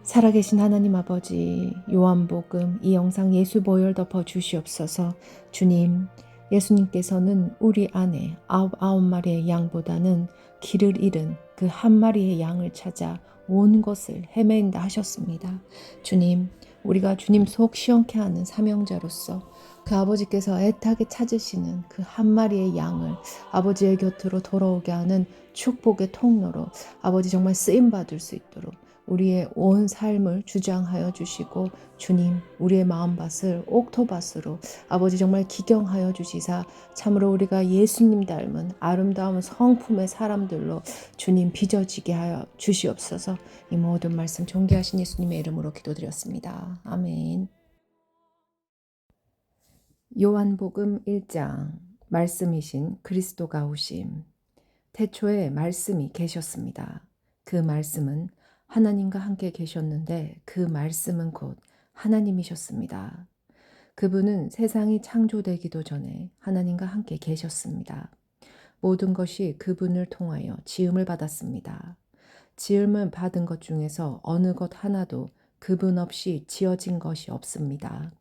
살아계신 하나님 아버지, 요한복음 이 영상 예수 보혈 덮어 주시옵소서. 주님, 예수님께서는 우리 안에 아홉 마리의 양보다는 길을 잃은 그 한 마리의 양을 찾아 온 것을 헤맨다 하셨습니다. 주님, 우리가 주님 속 시원케 하는 사명자로서 그 아버지께서 애타게 찾으시는 그 한 마리의 양을 아버지의 곁으로 돌아오게 하는 축복의 통로로 아버지 정말 쓰임받을 수 있도록 우리의 온 삶을 주장하여 주시고 주님 우리의 마음밭을 옥토밭으로 아버지 정말 기경하여 주시사 참으로 우리가 예수님 닮은 아름다운 성품의 사람들로 주님 빚어지게 하여 주시옵소서. 이 모든 말씀 존귀하신 예수님의 이름으로 기도드렸습니다. 아멘. 요한복음 1장 말씀이신 그리스도가 오심. 태초에 말씀이 계셨습니다. 그 말씀은 하나님과 함께 계셨는데 그 말씀은 곧 하나님이셨습니다. 그분은 세상이 창조되기도 전에 하나님과 함께 계셨습니다. 모든 것이 그분을 통하여 지음을 받았습니다. 지음을 받은 것 중에서 어느 것 하나도 그분 없이 지어진 것이 없습니다.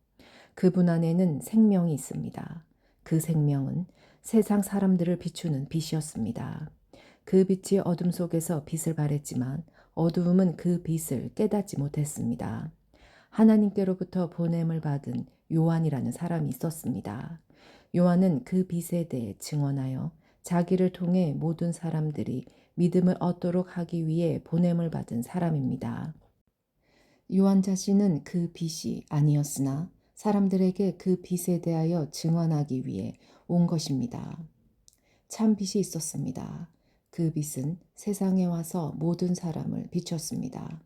그분 안에는 생명이 있습니다. 그 생명은 세상 사람들을 비추는 빛이었습니다. 그 빛이 어둠 속에서 빛을 발했지만 어두움은 그 빛을 깨닫지 못했습니다. 하나님께로부터 보냄을 받은 요한이라는 사람이 있었습니다. 요한은 그 빛에 대해 증언하여 자기를 통해 모든 사람들이 믿음을 얻도록 하기 위해 보냄을 받은 사람입니다. 요한 자신은 그 빛이 아니었으나 사람들에게 그 빛에 대하여 증언하기 위해 온 것입니다. 참 빛이 있었습니다. 그 빛은 세상에 와서 모든 사람을 비췄습니다.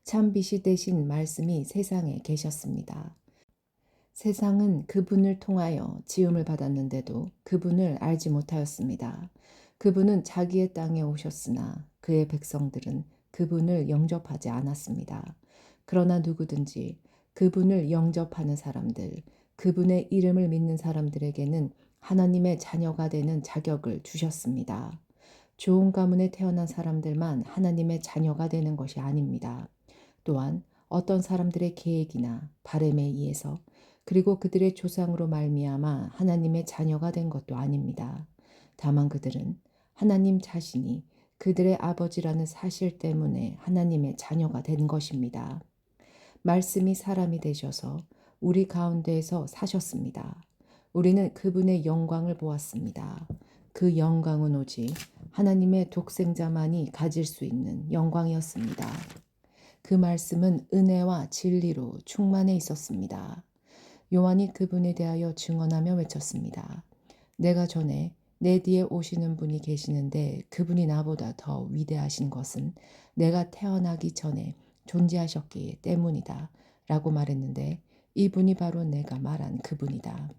참 빛이 되신 말씀이 세상에 계셨습니다. 세상은 그분을 통하여 지음을 받았는데도 그분을 알지 못하였습니다. 그분은 자기의 땅에 오셨으나 그의 백성들은 그분을 영접하지 않았습니다. 그러나 누구든지 그분을 영접하는 사람들, 그분의 이름을 믿는 사람들에게는 하나님의 자녀가 되는 자격을 주셨습니다. 좋은 가문에 태어난 사람들만 하나님의 자녀가 되는 것이 아닙니다. 또한 어떤 사람들의 계획이나 바램에 의해서 그리고 그들의 조상으로 말미암아 하나님의 자녀가 된 것도 아닙니다. 다만 그들은 하나님 자신이 그들의 아버지라는 사실 때문에 하나님의 자녀가 된 것입니다. 말씀이 사람이 되셔서 우리 가운데에서 사셨습니다. 우리는 그분의 영광을 보았습니다. 그 영광은 오직 하나님의 독생자만이 가질 수 있는 영광이었습니다. 그 말씀은 은혜와 진리로 충만해 있었습니다. 요한이 그분에 대하여 증언하며 외쳤습니다. 내가 전에 내 뒤에 오시는 분이 계시는데 그분이 나보다 더 위대하신 것은 내가 태어나기 전에 존재하셨기 때문이다 라고 말했는데 이분이 바로 내가 말한 그분이다.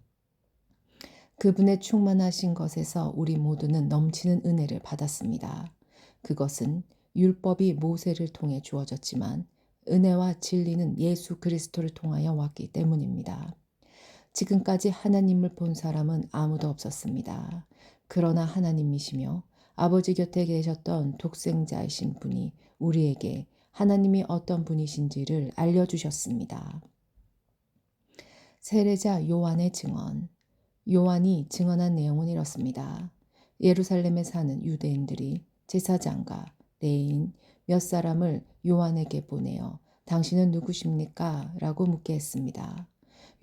그분의 충만하신 것에서 우리 모두는 넘치는 은혜를 받았습니다. 그것은 율법이 모세를 통해 주어졌지만 은혜와 진리는 예수 그리스도를 통하여 왔기 때문입니다. 지금까지 하나님을 본 사람은 아무도 없었습니다. 그러나 하나님이시며 아버지 곁에 계셨던 독생자이신 분이 우리에게 하나님이 어떤 분이신지를 알려주셨습니다. 세례자 요한의 증언. 요한이 증언한 내용은 이렇습니다. 예루살렘에 사는 유대인들이 제사장과 레위인 몇 사람을 요한에게 보내어 당신은 누구십니까? 라고 묻게 했습니다.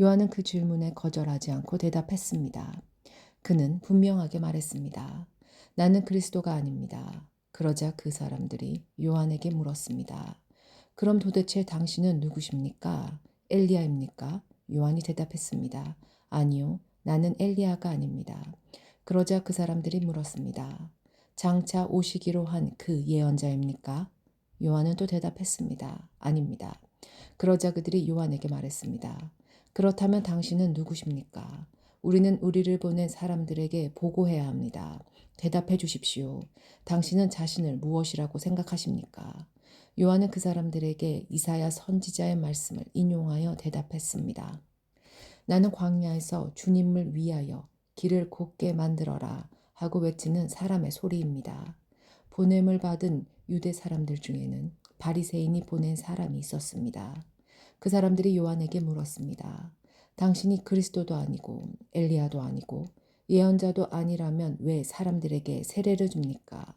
요한은 그 질문에 거절하지 않고 대답했습니다. 그는 분명하게 말했습니다. 나는 그리스도가 아닙니다. 그러자 그 사람들이 요한에게 물었습니다. 그럼 도대체 당신은 누구십니까? 엘리야입니까? 요한이 대답했습니다. 아니요, 나는 엘리야가 아닙니다. 그러자 그 사람들이 물었습니다. 장차 오시기로 한 그 예언자입니까? 요한은 또 대답했습니다. 아닙니다. 그러자 그들이 요한에게 말했습니다. 그렇다면 당신은 누구십니까? 우리는 우리를 보낸 사람들에게 보고해야 합니다. 대답해 주십시오. 당신은 자신을 무엇이라고 생각하십니까? 요한은 그 사람들에게 이사야 선지자의 말씀을 인용하여 대답했습니다. 나는 광야에서 주님을 위하여 길을 곧게 만들어라 하고 외치는 사람의 소리입니다. 보냄을 받은 유대 사람들 중에는 바리새인이 보낸 사람이 있었습니다. 그 사람들이 요한에게 물었습니다. 당신이 그리스도도 아니고 엘리야도 아니고 예언자도 아니라면 왜 사람들에게 세례를 줍니까?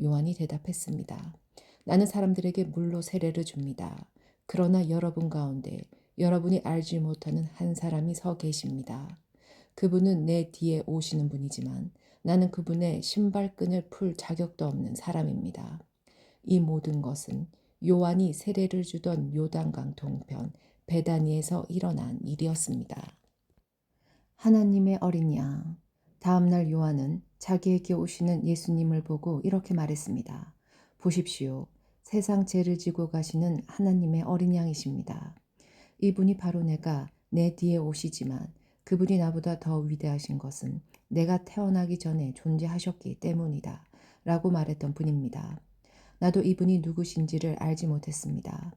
요한이 대답했습니다. 나는 사람들에게 물로 세례를 줍니다. 그러나 여러분 가운데 여러분이 알지 못하는 한 사람이 서 계십니다. 그분은 내 뒤에 오시는 분이지만 나는 그분의 신발끈을 풀 자격도 없는 사람입니다. 이 모든 것은 요한이 세례를 주던 요단강 동편 베다니에서 일어난 일이었습니다. 하나님의 어린 양. 다음날 요한은 자기에게 오시는 예수님을 보고 이렇게 말했습니다. 보십시오. 세상 죄를 지고 가시는 하나님의 어린 양이십니다. 이분이 바로 내가 내 뒤에 오시지만 그분이 나보다 더 위대하신 것은 내가 태어나기 전에 존재하셨기 때문이다. 라고 말했던 분입니다. 나도 이분이 누구신지를 알지 못했습니다.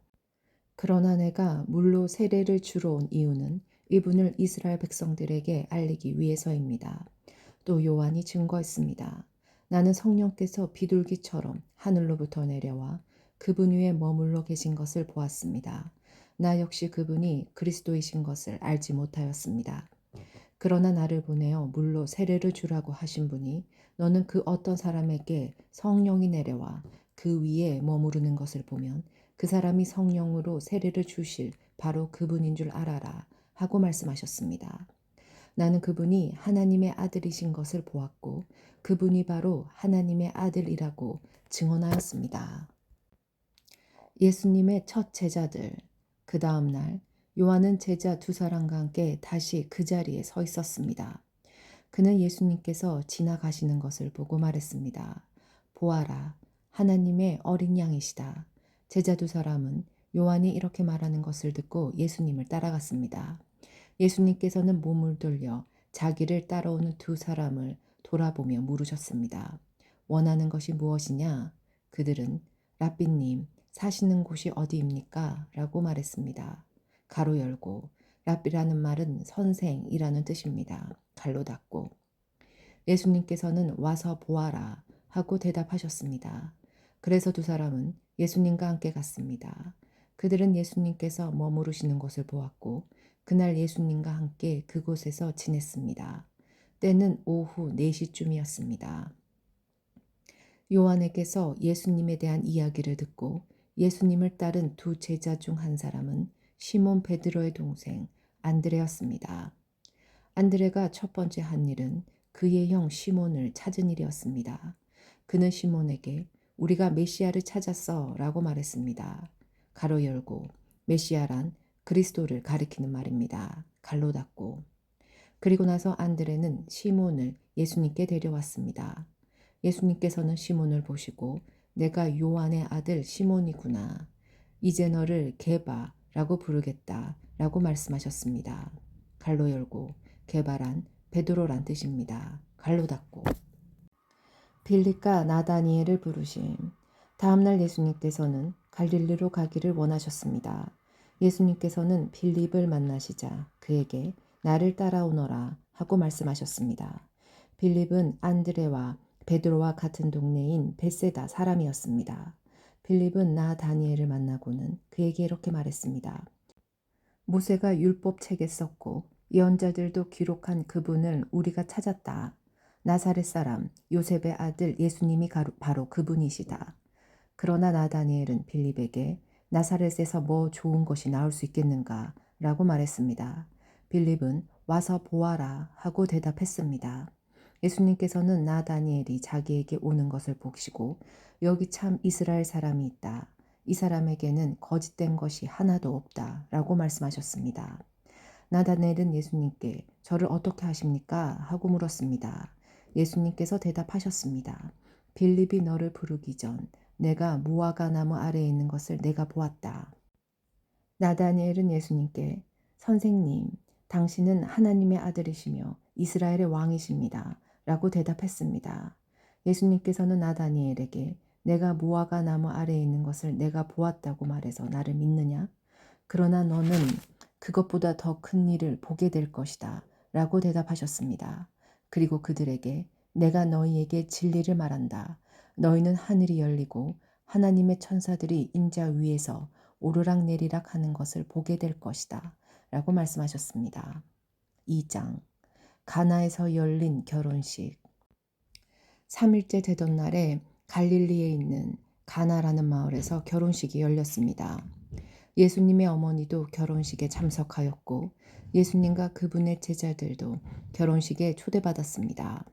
그러나 내가 물로 세례를 주러 온 이유는 이분을 이스라엘 백성들에게 알리기 위해서입니다. 또 요한이 증거했습니다. 나는 성령께서 비둘기처럼 하늘로부터 내려와 그분 위에 머물러 계신 것을 보았습니다. 나 역시 그분이 그리스도이신 것을 알지 못하였습니다. 그러나 나를 보내어 물로 세례를 주라고 하신 분이 너는 그 어떤 사람에게 성령이 내려와 그 위에 머무르는 것을 보면 그 사람이 성령으로 세례를 주실 바로 그분인 줄 알아라 하고 말씀하셨습니다. 나는 그분이 하나님의 아들이신 것을 보았고 그분이 바로 하나님의 아들이라고 증언하였습니다. 예수님의 첫 제자들. 그 다음 날 요한은 제자 두 사람과 함께 다시 그 자리에 서 있었습니다. 그는 예수님께서 지나가시는 것을 보고 말했습니다. 보아라, 하나님의 어린 양이시다. 제자 두 사람은 요한이 이렇게 말하는 것을 듣고 예수님을 따라갔습니다. 예수님께서는 몸을 돌려 자기를 따라오는 두 사람을 돌아보며 물으셨습니다. 원하는 것이 무엇이냐? 그들은 랍비님, 사시는 곳이 어디입니까? 라고 말했습니다. 가로 열고 랍비라는 말은 선생이라는 뜻입니다. 갈로 닫고 예수님께서는 와서 보아라 하고 대답하셨습니다. 그래서 두 사람은 예수님과 함께 갔습니다. 그들은 예수님께서 머무르시는 곳을 보았고 그날 예수님과 함께 그곳에서 지냈습니다. 때는 오후 4시쯤이었습니다. 요한에게서 예수님에 대한 이야기를 듣고 예수님을 따른 두 제자 중 한 사람은 시몬 베드로의 동생 안드레였습니다. 안드레가 첫 번째 한 일은 그의 형 시몬을 찾은 일이었습니다. 그는 시몬에게 우리가 메시아를 찾았어 라고 말했습니다. 가로 열고 메시아란 그리스도를 가리키는 말입니다. 갈로 닫고 그리고 나서 안드레는 시몬을 예수님께 데려왔습니다. 예수님께서는 시몬을 보시고 내가 요한의 아들 시몬이구나. 이제 너를 게바라고 부르겠다 라고 말씀하셨습니다. 갈로 열고 게바란 베드로란 뜻입니다. 갈로 닫고 빌립과 나다니엘을 부르심. 다음날 예수님께서는 갈릴리로 가기를 원하셨습니다. 예수님께서는 빌립을 만나시자 그에게 나를 따라오너라 하고 말씀하셨습니다. 빌립은 안드레와 베드로와 같은 동네인 벳세다 사람이었습니다. 빌립은 나다니엘을 만나고는 그에게 이렇게 말했습니다. 모세가 율법책에 썼고 예언자들도 기록한 그분을 우리가 찾았다. 나사렛 사람 요셉의 아들 예수님이 바로 그분이시다. 그러나 나다니엘은 빌립에게 나사렛에서 뭐 좋은 것이 나올 수 있겠는가 라고 말했습니다. 빌립은 와서 보아라 하고 대답했습니다. 예수님께서는 나다니엘이 자기에게 오는 것을 보시고 여기 참 이스라엘 사람이 있다. 이 사람에게는 거짓된 것이 하나도 없다 라고 말씀하셨습니다. 나다니엘은 예수님께 저를 어떻게 하십니까? 하고 물었습니다. 예수님께서 대답하셨습니다. 빌립이 너를 부르기 전 내가 무화과 나무 아래에 있는 것을 내가 보았다. 나다니엘은 예수님께 선생님, 당신은 하나님의 아들이시며 이스라엘의 왕이십니다. 라고 대답했습니다. 예수님께서는 나다니엘에게 내가 무화과 나무 아래에 있는 것을 내가 보았다고 말해서 나를 믿느냐? 그러나 너는 그것보다 더 큰 일을 보게 될 것이다. 라고 대답하셨습니다. 그리고 그들에게 내가 너희에게 진리를 말한다. 너희는 하늘이 열리고 하나님의 천사들이 인자 위에서 오르락내리락 하는 것을 보게 될 것이다. 라고 말씀하셨습니다. 2장 가나에서 열린 결혼식. 3일째 되던 날에 갈릴리에 있는 가나라는 마을에서 결혼식이 열렸습니다. 예수님의 어머니도 결혼식에 참석하였고 예수님과 그분의 제자들도 결혼식에 초대받았습니다.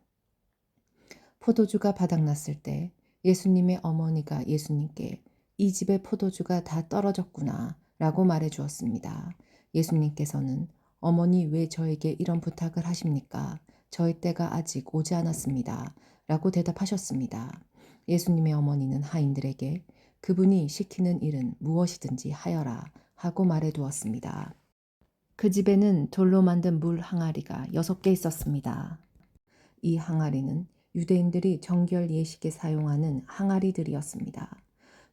포도주가 바닥났을 때 예수님의 어머니가 예수님께 이 집에 포도주가 다 떨어졌구나 라고 말해 주었습니다. 예수님께서는 어머니 왜 저에게 이런 부탁을 하십니까? 저희 때가 아직 오지 않았습니다. 라고 대답하셨습니다. 예수님의 어머니는 하인들에게 그분이 시키는 일은 무엇이든지 하여라 하고 말해 두었습니다. 그 집에는 돌로 만든 물 항아리가 6개 있었습니다. 이 항아리는 유대인들이 정결 예식에 사용하는 항아리들이었습니다.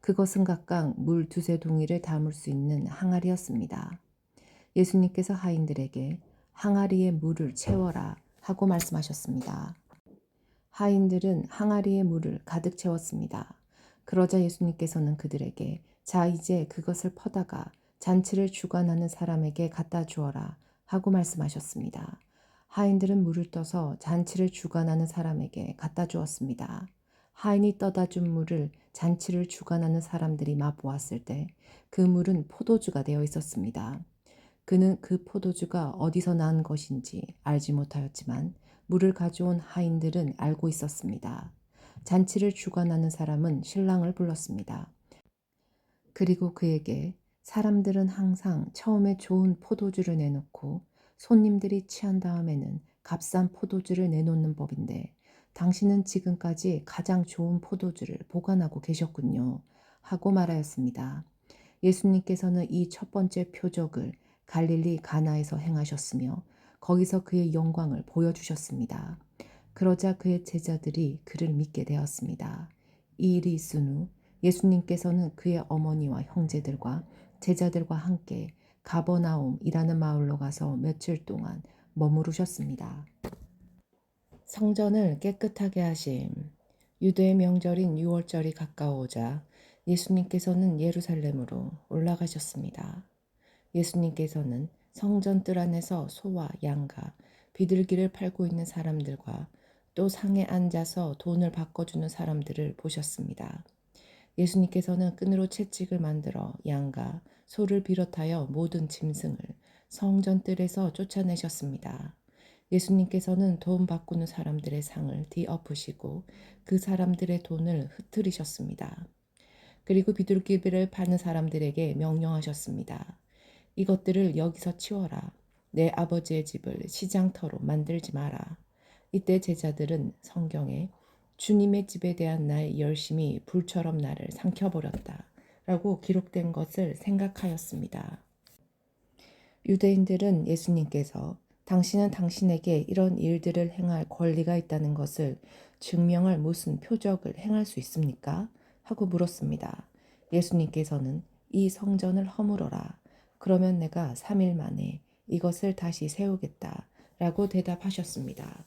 그것은 각각 물 2~3동이를 담을 수 있는 항아리였습니다. 예수님께서 하인들에게 항아리에 물을 채워라 하고 말씀하셨습니다. 하인들은 항아리에 물을 가득 채웠습니다. 그러자 예수님께서는 그들에게 자 이제 그것을 퍼다가 잔치를 주관하는 사람에게 갖다 주어라 하고 말씀하셨습니다. 하인들은 물을 떠서 잔치를 주관하는 사람에게 갖다 주었습니다. 하인이 떠다 준 물을 잔치를 주관하는 사람들이 맛보았을 때 그 물은 포도주가 되어 있었습니다. 그는 그 포도주가 어디서 난 것인지 알지 못하였지만 물을 가져온 하인들은 알고 있었습니다. 잔치를 주관하는 사람은 신랑을 불렀습니다. 그리고 그에게 사람들은 항상 처음에 좋은 포도주를 내놓고 손님들이 취한 다음에는 값싼 포도주를 내놓는 법인데 당신은 지금까지 가장 좋은 포도주를 보관하고 계셨군요. 하고 말하였습니다. 예수님께서는 이 첫 번째 표적을 갈릴리 가나에서 행하셨으며 거기서 그의 영광을 보여주셨습니다. 그러자 그의 제자들이 그를 믿게 되었습니다. 이 일이 있은 후 예수님께서는 그의 어머니와 형제들과 제자들과 함께 가버나움이라는 마을로 가서 며칠 동안 머무르셨습니다. 성전을 깨끗하게 하심. 유대의 명절인 유월절이 가까워오자 예수님께서는 예루살렘으로 올라가셨습니다. 예수님께서는 성전 뜰 안에서 소와 양과 비둘기를 팔고 있는 사람들과 또 상에 앉아서 돈을 바꿔주는 사람들을 보셨습니다. 예수님께서는 끈으로 채찍을 만들어 양과 소를 비롯하여 모든 짐승을 성전 뜰에서 쫓아내셨습니다. 예수님께서는 돈 바꾸는 사람들의 상을 뒤엎으시고 그 사람들의 돈을 흩트리셨습니다. 그리고 비둘기를 파는 사람들에게 명령하셨습니다. 이것들을 여기서 치워라. 내 아버지의 집을 시장터로 만들지 마라. 이때 제자들은 성경에 주님의 집에 대한 나의 열심이 불처럼 나를 삼켜버렸다 라고 기록된 것을 생각하였습니다. 유대인들은 예수님께서 당신은 당신에게 이런 일들을 행할 권리가 있다는 것을 증명할 무슨 표적을 행할 수 있습니까? 하고 물었습니다. 예수님께서는 이 성전을 허물어라. 그러면 내가 3일 만에 이것을 다시 세우겠다 라고 대답하셨습니다.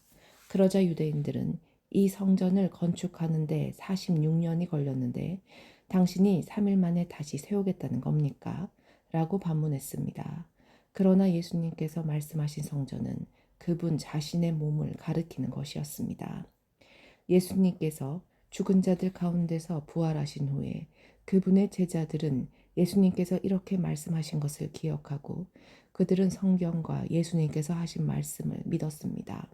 그러자 유대인들은 이 성전을 건축하는데 46년이 걸렸는데 당신이 3일 만에 다시 세우겠다는 겁니까? 라고 반문했습니다. 그러나 예수님께서 말씀하신 성전은 그분 자신의 몸을 가리키는 것이었습니다. 예수님께서 죽은 자들 가운데서 부활하신 후에 그분의 제자들은 예수님께서 이렇게 말씀하신 것을 기억하고 그들은 성경과 예수님께서 하신 말씀을 믿었습니다.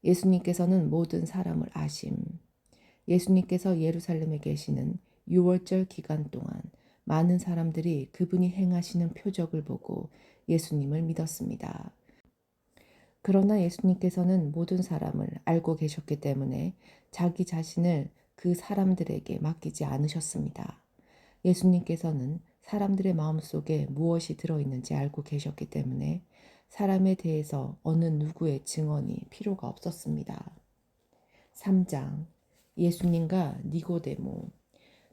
예수님께서는 모든 사람을 아심. 예수님께서 예루살렘에 계시는 6월절 기간 동안 많은 사람들이 그분이 행하시는 표적을 보고 예수님을 믿었습니다. 그러나 예수님께서는 모든 사람을 알고 계셨기 때문에 자기 자신을 그 사람들에게 맡기지 않으셨습니다. 예수님께서는 사람들의 마음속에 무엇이 들어있는지 알고 계셨기 때문에 사람에 대해서 어느 누구의 증언이 필요가 없었습니다. 3장 예수님과 니고데모.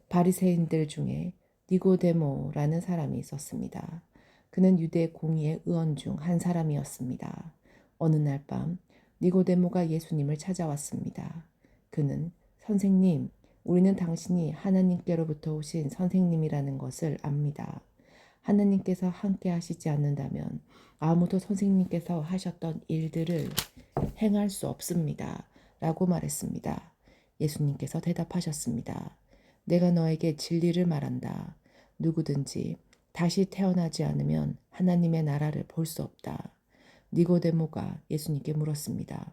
바리새인들 중에 니고데모라는 사람이 있었습니다. 그는 유대 공의의 의원 중 한 사람이었습니다. 어느 날 밤 니고데모가 예수님을 찾아왔습니다. 그는 선생님, 우리는 당신이 하나님께로부터 오신 선생님이라는 것을 압니다. 하나님께서 함께 하시지 않는다면 아무도 선생님께서 하셨던 일들을 행할 수 없습니다. 라고 말했습니다. 예수님께서 대답하셨습니다. 내가 너에게 진리를 말한다. 누구든지 다시 태어나지 않으면 하나님의 나라를 볼 수 없다. 니고데모가 예수님께 물었습니다.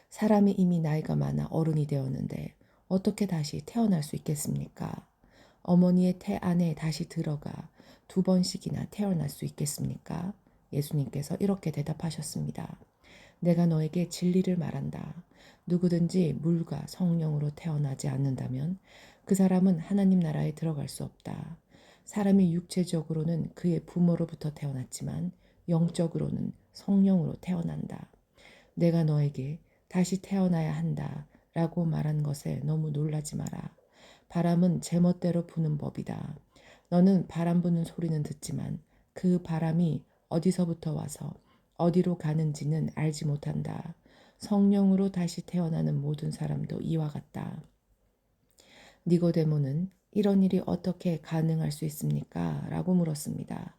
사람이 이미 나이가 많아 어른이 되었는데 어떻게 다시 태어날 수 있겠습니까? 어머니의 태 안에 다시 들어가 2번씩이나 태어날 수 있겠습니까? 예수님께서 이렇게 대답하셨습니다. 내가 너에게 진리를 말한다. 누구든지 물과 성령으로 태어나지 않는다면 그 사람은 하나님 나라에 들어갈 수 없다. 사람이 육체적으로는 그의 부모로부터 태어났지만 영적으로는 성령으로 태어난다. 내가 너에게 다시 태어나야 한다 라고 말한 것에 너무 놀라지 마라. 바람은 제멋대로 부는 법이다. 너는 바람 부는 소리는 듣지만 그 바람이 어디서부터 와서 어디로 가는지는 알지 못한다. 성령으로 다시 태어나는 모든 사람도 이와 같다. 니고데모는 이런 일이 어떻게 가능할 수 있습니까? 라고 물었습니다.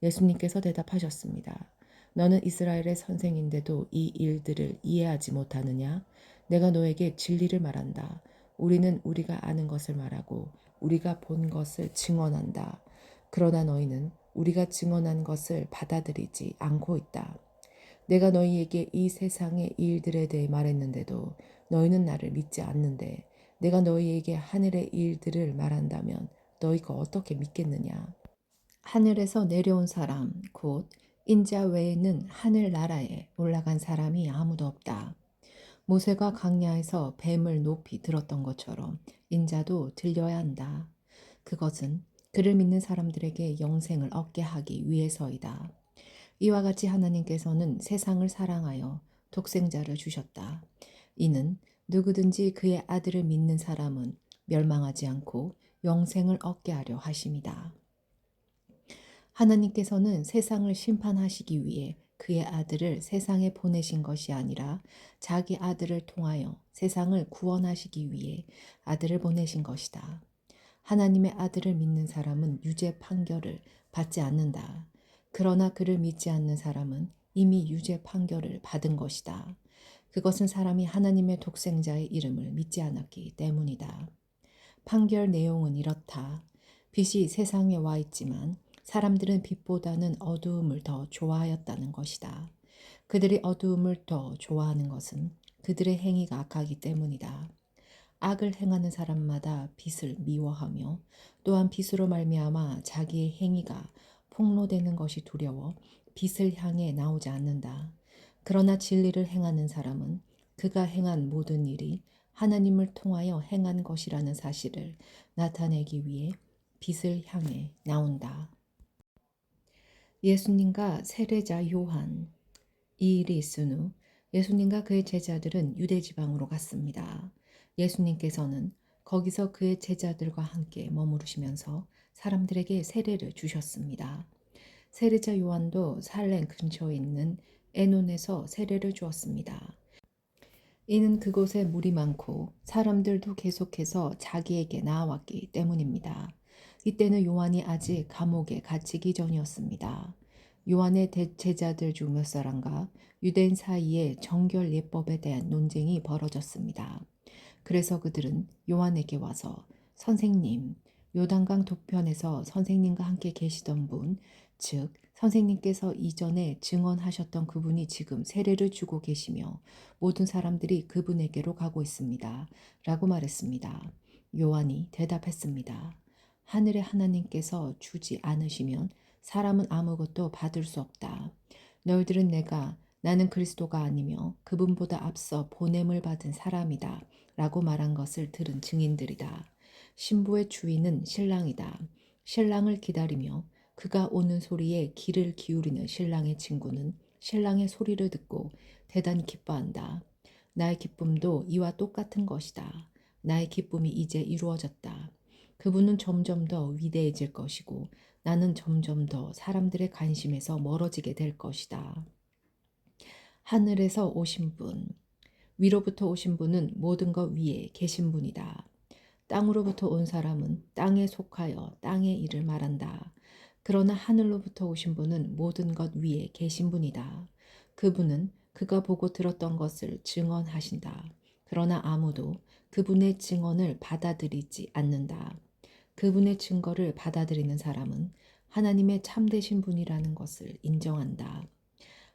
예수님께서 대답하셨습니다. 너는 이스라엘의 선생인데도 이 일들을 이해하지 못하느냐? 내가 너에게 진리를 말한다. 우리는 우리가 아는 것을 말하고 우리가 본 것을 증언한다. 그러나 너희는 우리가 증언한 것을 받아들이지 않고 있다. 내가 너희에게 이 세상의 일들에 대해 말했는데도 너희는 나를 믿지 않는데 내가 너희에게 하늘의 일들을 말한다면 너희가 어떻게 믿겠느냐? 하늘에서 내려온 사람, 곧 인자 외에는 하늘나라에 올라간 사람이 아무도 없다. 모세가 광야에서 뱀을 높이 들었던 것처럼 인자도 들려야 한다. 그것은 그를 믿는 사람들에게 영생을 얻게 하기 위해서이다. 이와 같이 하나님께서는 세상을 사랑하여 독생자를 주셨다. 이는 누구든지 그의 아들을 믿는 사람은 멸망하지 않고 영생을 얻게 하려 하심이다. 하나님께서는 세상을 심판하시기 위해 그의 아들을 세상에 보내신 것이 아니라 자기 아들을 통하여 세상을 구원하시기 위해 아들을 보내신 것이다. 하나님의 아들을 믿는 사람은 유죄 판결을 받지 않는다. 그러나 그를 믿지 않는 사람은 이미 유죄 판결을 받은 것이다. 그것은 사람이 하나님의 독생자의 이름을 믿지 않았기 때문이다. 판결 내용은 이렇다. 빛이 세상에 와 있지만 사람들은 빛보다는 어두움을 더 좋아하였다는 것이다. 그들이 어두움을 더 좋아하는 것은 그들의 행위가 악하기 때문이다. 악을 행하는 사람마다 빛을 미워하며 또한 빛으로 말미암아 자기의 행위가 폭로되는 것이 두려워 빛을 향해 나오지 않는다. 그러나 진리를 행하는 사람은 그가 행한 모든 일이 하나님을 통하여 행한 것이라는 사실을 나타내기 위해 빛을 향해 나온다. 예수님과 세례자 요한. 이 일이 있은 후 예수님과 그의 제자들은 유대 지방으로 갔습니다. 예수님께서는 거기서 그의 제자들과 함께 머무르시면서 사람들에게 세례를 주셨습니다. 세례자 요한도 살렘 근처에 있는 에논에서 세례를 주었습니다. 이는 그곳에 물이 많고 사람들도 계속해서 자기에게 나아왔기 때문입니다. 이때는 요한이 아직 감옥에 갇히기 전이었습니다. 요한의 제자들 중 몇 사람과 유대인 사이에 정결 예법에 대한 논쟁이 벌어졌습니다. 그래서 그들은 요한에게 와서 선생님, 요단강 동편에서 선생님과 함께 계시던 분, 즉 선생님께서 이전에 증언하셨던 그분이 지금 세례를 주고 계시며 모든 사람들이 그분에게로 가고 있습니다. 라고 말했습니다. 요한이 대답했습니다. 하늘의 하나님께서 주지 않으시면 사람은 아무것도 받을 수 없다. 너희들은 나는 그리스도가 아니며 그분보다 앞서 보냄을 받은 사람이다. 라고 말한 것을 들은 증인들이다. 신부의 주인은 신랑이다. 신랑을 기다리며 그가 오는 소리에 귀를 기울이는 신랑의 친구는 신랑의 소리를 듣고 대단히 기뻐한다. 나의 기쁨도 이와 똑같은 것이다. 나의 기쁨이 이제 이루어졌다. 그분은 점점 더 위대해질 것이고 나는 점점 더 사람들의 관심에서 멀어지게 될 것이다. 하늘에서 오신 분. 위로부터 오신 분은 모든 것 위에 계신 분이다. 땅으로부터 온 사람은 땅에 속하여 땅의 일을 말한다. 그러나 하늘로부터 오신 분은 모든 것 위에 계신 분이다. 그분은 그가 보고 들었던 것을 증언하신다. 그러나 아무도 그분의 증언을 받아들이지 않는다. 그분의 증거를 받아들이는 사람은 하나님의 참되신 분이라는 것을 인정한다.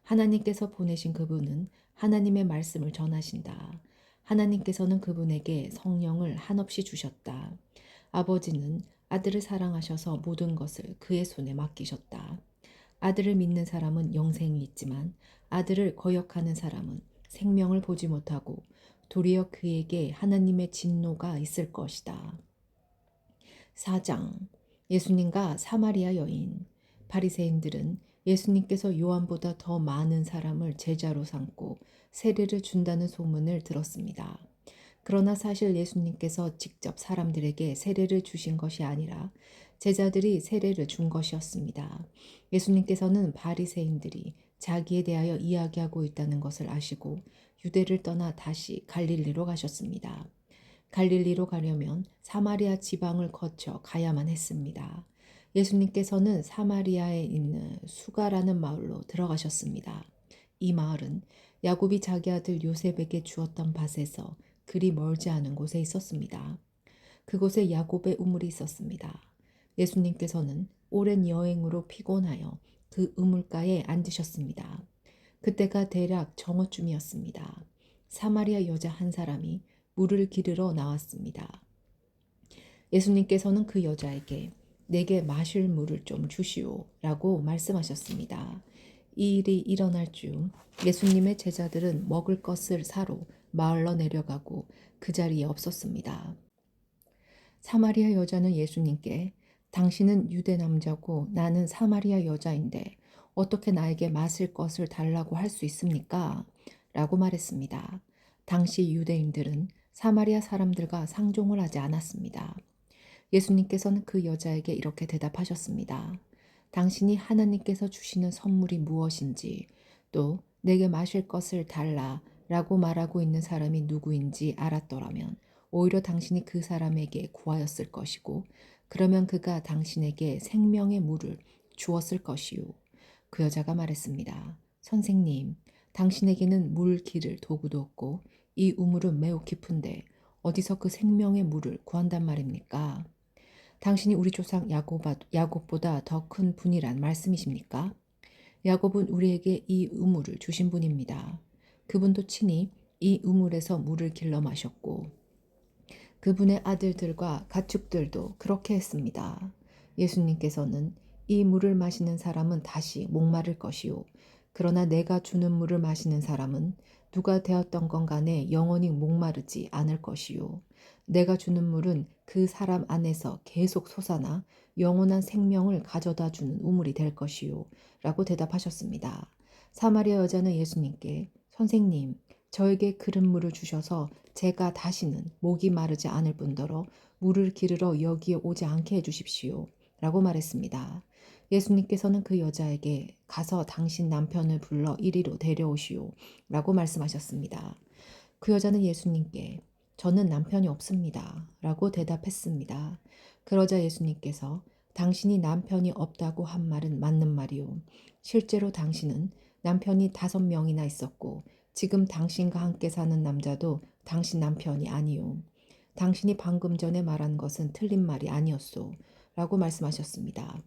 하나님께서 보내신 그분은 하나님의 말씀을 전하신다. 하나님께서는 그분에게 성령을 한없이 주셨다. 아버지는 아들을 사랑하셔서 모든 것을 그의 손에 맡기셨다. 아들을 믿는 사람은 영생이 있지만 아들을 거역하는 사람은 생명을 보지 못하고 도리어 그에게 하나님의 진노가 있을 것이다. 4장 예수님과 사마리아 여인. 바리새인들은 예수님께서 요한보다 더 많은 사람을 제자로 삼고 세례를 준다는 소문을 들었습니다. 그러나 사실 예수님께서 직접 사람들에게 세례를 주신 것이 아니라 제자들이 세례를 준 것이었습니다. 예수님께서는 바리새인들이 자기에 대하여 이야기하고 있다는 것을 아시고 유대를 떠나 다시 갈릴리로 가셨습니다. 갈릴리로 가려면 사마리아 지방을 거쳐 가야만 했습니다. 예수님께서는 사마리아에 있는 수가라는 마을로 들어가셨습니다. 이 마을은 야곱이 자기 아들 요셉에게 주었던 밭에서 그리 멀지 않은 곳에 있었습니다. 그곳에 야곱의 우물이 있었습니다. 예수님께서는 오랜 여행으로 피곤하여 그 우물가에 앉으셨습니다. 그때가 대략 정오쯤이었습니다. 사마리아 여자 한 사람이 물을 기르러 나왔습니다. 예수님께서는 그 여자에게 내게 마실 물을 좀 주시오 라고 말씀하셨습니다. 이 일이 일어날 중 예수님의 제자들은 먹을 것을 사러 마을로 내려가고 그 자리에 없었습니다. 사마리아 여자는 예수님께 당신은 유대 남자고 나는 사마리아 여자인데 어떻게 나에게 마실 것을 달라고 할 수 있습니까? 라고 말했습니다. 당시 유대인들은 사마리아 사람들과 상종을 하지 않았습니다. 예수님께서는 그 여자에게 이렇게 대답하셨습니다. 당신이 하나님께서 주시는 선물이 무엇인지 또 내게 마실 것을 달라 라고 말하고 있는 사람이 누구인지 알았더라면 오히려 당신이 그 사람에게 구하였을 것이고 그러면 그가 당신에게 생명의 물을 주었을 것이요. 그 여자가 말했습니다. 선생님, 당신에게는 물 기를 도구도 없고 이 우물은 매우 깊은데 어디서 그 생명의 물을 구한단 말입니까? 당신이 우리 조상 야곱보다 더 큰 분이란 말씀이십니까? 야곱은 우리에게 이 우물을 주신 분입니다. 그분도 친히 이 우물에서 물을 길러 마셨고 그분의 아들들과 가축들도 그렇게 했습니다. 예수님께서는 이 물을 마시는 사람은 다시 목마를 것이요. 그러나 내가 주는 물을 마시는 사람은 누가 되었던 건 간에 영원히 목마르지 않을 것이요. 내가 주는 물은 그 사람 안에서 계속 솟아나 영원한 생명을 가져다 주는 우물이 될 것이요. 라고 대답하셨습니다. 사마리아 여자는 예수님께 선생님, 저에게 그른 물을 주셔서 제가 다시는 목이 마르지 않을 뿐더러 물을 기르러 여기에 오지 않게 해주십시오. 라고 말했습니다. 예수님께서는 그 여자에게 가서 당신 남편을 불러 이리로 데려오시오. 라고 말씀하셨습니다. 그 여자는 예수님께 저는 남편이 없습니다. 라고 대답했습니다. 그러자 예수님께서 당신이 남편이 없다고 한 말은 맞는 말이오. 실제로 당신은 남편이 5명이나 있었고 지금 당신과 함께 사는 남자도 당신 남편이 아니오. 당신이 방금 전에 말한 것은 틀린 말이 아니었소. 라고 말씀하셨습니다.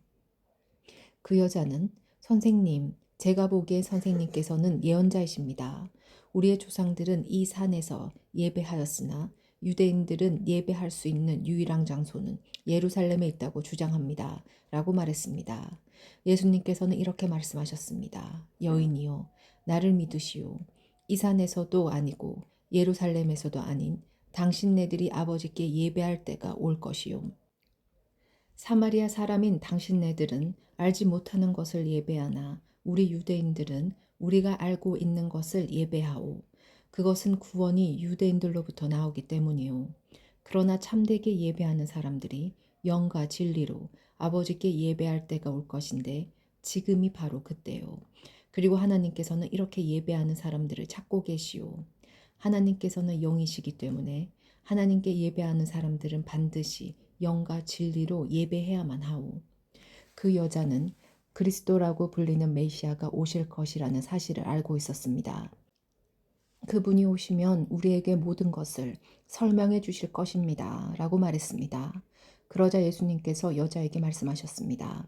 그 여자는 선생님, 제가 보기에 선생님께서는 예언자이십니다. 우리의 조상들은 이 산에서 예배하였으나 유대인들은 예배할 수 있는 유일한 장소는 예루살렘에 있다고 주장합니다. 라고 말했습니다. 예수님께서는 이렇게 말씀하셨습니다. 여인이여, 나를 믿으시오. 이 산에서도 아니고 예루살렘에서도 아닌 당신네들이 아버지께 예배할 때가 올 것이요. 사마리아 사람인 당신네들은 알지 못하는 것을 예배하나 우리 유대인들은 우리가 알고 있는 것을 예배하오. 그것은 구원이 유대인들로부터 나오기 때문이오. 그러나 참되게 예배하는 사람들이 영과 진리로 아버지께 예배할 때가 올 것인데 지금이 바로 그때요. 그리고 하나님께서는 이렇게 예배하는 사람들을 찾고 계시오. 하나님께서는 영이시기 때문에 하나님께 예배하는 사람들은 반드시 영과 진리로 예배해야만 하오. 그 여자는 그리스도라고 불리는 메시아가 오실 것이라는 사실을 알고 있었습니다. 그분이 오시면 우리에게 모든 것을 설명해 주실 것입니다. 라고 말했습니다. 그러자 예수님께서 여자에게 말씀하셨습니다.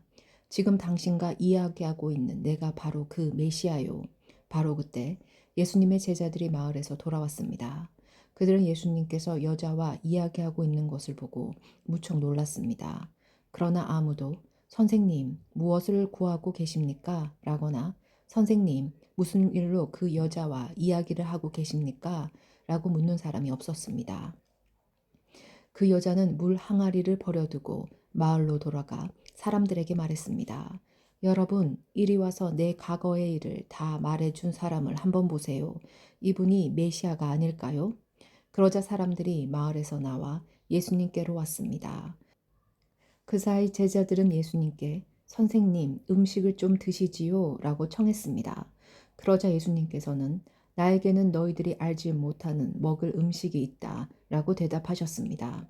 지금 당신과 이야기하고 있는 내가 바로 그 메시아요. 바로 그때 예수님의 제자들이 마을에서 돌아왔습니다. 그들은 예수님께서 여자와 이야기하고 있는 것을 보고 무척 놀랐습니다. 그러나 아무도 선생님, 무엇을 구하고 계십니까? 라거나 선생님, 무슨 일로 그 여자와 이야기를 하고 계십니까? 라고 묻는 사람이 없었습니다. 그 여자는 물 항아리를 버려두고 마을로 돌아가 사람들에게 말했습니다. 여러분, 이리 와서 내 과거의 일을 다 말해준 사람을 한번 보세요. 이분이 메시아가 아닐까요? 그러자 사람들이 마을에서 나와 예수님께로 왔습니다. 그 사이 제자들은 예수님께 선생님, 음식을 좀 드시지요? 라고 청했습니다. 그러자 예수님께서는 나에게는 너희들이 알지 못하는 먹을 음식이 있다 라고 대답하셨습니다.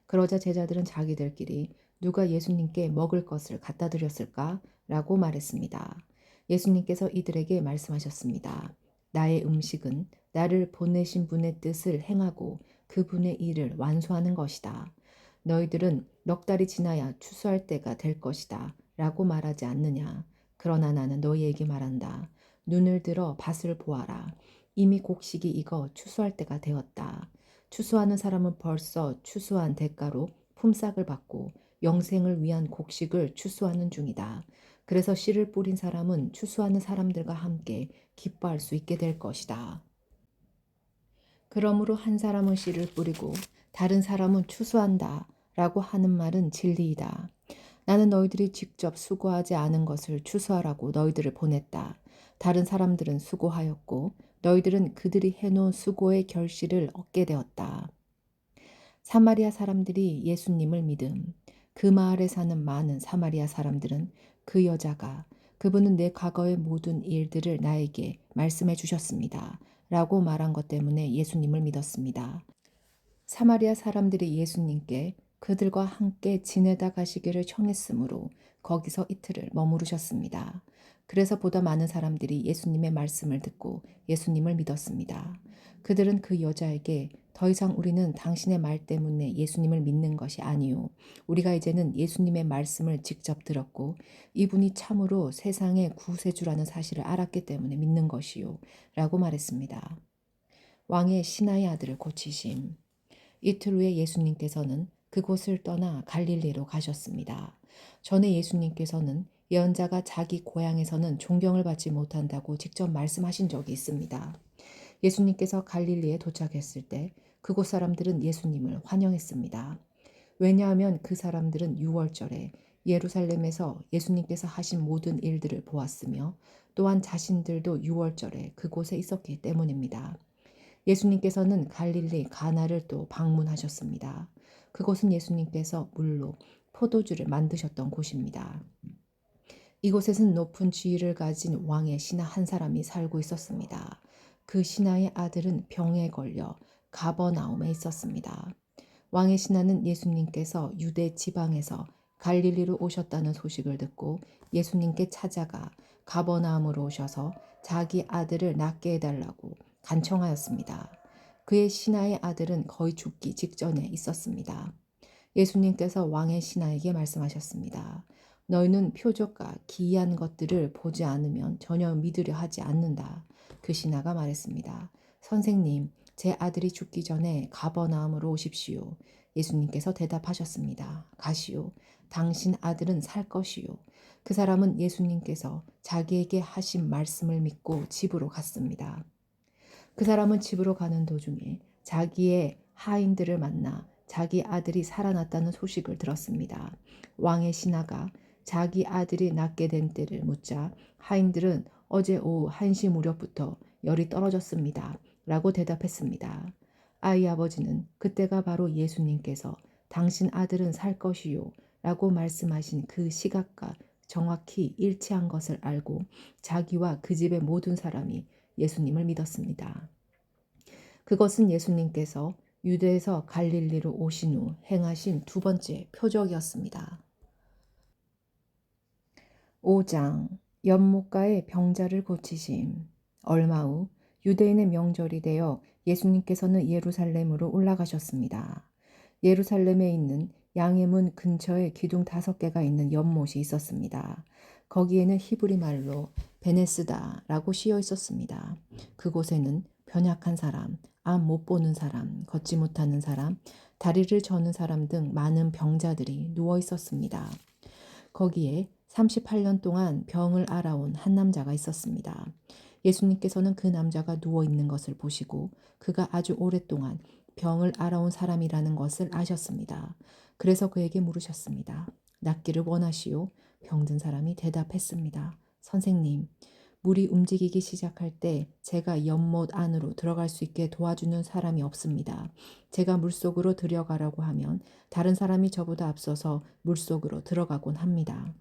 그러자 제자들은 자기들끼리 누가 예수님께 먹을 것을 갖다 드렸을까? 라고 말했습니다. 예수님께서 이들에게 말씀하셨습니다. 나의 음식은 나를 보내신 분의 뜻을 행하고 그분의 일을 완수하는 것이다. 너희들은 넉 달이 지나야 추수할 때가 될 것이다 라고 말하지 않느냐. 그러나 나는 너희에게 말한다. 눈을 들어 밭을 보아라. 이미 곡식이 익어 추수할 때가 되었다. 추수하는 사람은 벌써 추수한 대가로 품삯을 받고 영생을 위한 곡식을 추수하는 중이다. 그래서 씨를 뿌린 사람은 추수하는 사람들과 함께 기뻐할 수 있게 될 것이다. 그러므로 한 사람은 씨를 뿌리고 다른 사람은 추수한다 라고 하는 말은 진리이다. 나는 너희들이 직접 수고하지 않은 것을 추수하라고 너희들을 보냈다. 다른 사람들은 수고하였고 너희들은 그들이 해놓은 수고의 결실을 얻게 되었다. 사마리아 사람들이 예수님을 믿음. 그 마을에 사는 많은 사마리아 사람들은 그 여자가 그분은 내 과거의 모든 일들을 나에게 말씀해 주셨습니다. 라고 말한 것 때문에 예수님을 믿었습니다. 사마리아 사람들이 예수님께 그들과 함께 지내다 가시기를 청했으므로 거기서 이틀을 머무르셨습니다. 그래서 보다 많은 사람들이 예수님의 말씀을 듣고 예수님을 믿었습니다. 그들은 그 여자에게 더 이상 우리는 당신의 말 때문에 예수님을 믿는 것이 아니요. 우리가 이제는 예수님의 말씀을 직접 들었고 이분이 참으로 세상의 구세주라는 사실을 알았기 때문에 믿는 것이요. 라고 말했습니다. 왕의 신하의 아들을 고치심. 이틀 후에 예수님께서는 그곳을 떠나 갈릴리로 가셨습니다. 전에 예수님께서는 예언자가 자기 고향에서는 존경을 받지 못한다고 직접 말씀하신 적이 있습니다. 예수님께서 갈릴리에 도착했을 때 그곳 사람들은 예수님을 환영했습니다. 왜냐하면 그 사람들은 유월절에 예루살렘에서 예수님께서 하신 모든 일들을 보았으며 또한 자신들도 유월절에 그곳에 있었기 때문입니다. 예수님께서는 갈릴리 가나를 또 방문하셨습니다. 그곳은 예수님께서 물로 포도주를 만드셨던 곳입니다. 이곳에는 높은 지위를 가진 왕의 신하 한 사람이 살고 있었습니다. 그 신하의 아들은 병에 걸려 가버나움에 있었습니다. 왕의 신하는 예수님께서 유대 지방에서 갈릴리로 오셨다는 소식을 듣고 예수님께 찾아가 가버나움으로 오셔서 자기 아들을 낫게 해달라고 간청하였습니다. 그의 신하의 아들은 거의 죽기 직전에 있었습니다. 예수님께서 왕의 신하에게 말씀하셨습니다. 너희는 표적과 기이한 것들을 보지 않으면 전혀 믿으려 하지 않는다. 그 신하가 말했습니다. 선생님, 제 아들이 죽기 전에 가버나움으로 오십시오. 예수님께서 대답하셨습니다. 가시오. 당신 아들은 살 것이요. 그 사람은 예수님께서 자기에게 하신 말씀을 믿고 집으로 갔습니다. 그 사람은 집으로 가는 도중에 자기의 하인들을 만나 자기 아들이 살아났다는 소식을 들었습니다. 왕의 신하가 자기 아들이 낫게 된 때를 묻자 하인들은 어제 오후 1시 무렵부터 열이 떨어졌습니다. 라고 대답했습니다. 아이 아버지는 그때가 바로 예수님께서 당신 아들은 살 것이요 라고 말씀하신 그 시각과 정확히 일치한 것을 알고 자기와 그 집의 모든 사람이 예수님을 믿었습니다. 그것은 예수님께서 유대에서 갈릴리로 오신 후 행하신 두 번째 표적이었습니다. 5장 연못가의 병자를 고치심. 얼마 후 유대인의 명절이 되어 예수님께서는 예루살렘으로 올라가셨습니다. 예루살렘에 있는 양의 문 근처에 기둥 5개가 있는 연못이 있었습니다. 거기에는 히브리 말로 베네스다라고 씌어 있었습니다. 그곳에는 변약한 사람, 앞 못 보는 사람, 걷지 못하는 사람, 다리를 저는 사람 등 많은 병자들이 누워 있었습니다. 거기에 38년 동안 병을 앓아온 한 남자가 있었습니다. 예수님께서는 그 남자가 누워 있는 것을 보시고 그가 아주 오랫동안 병을 앓아온 사람이라는 것을 아셨습니다. 그래서 그에게 물으셨습니다. 낫기를 원하시오? 병든 사람이 대답했습니다. 선생님, 물이 움직이기 시작할 때 제가 연못 안으로 들어갈 수 있게 도와주는 사람이 없습니다. 제가 물속으로 들어가라고 하면 다른 사람이 저보다 앞서서 물속으로 들어가곤 합니다.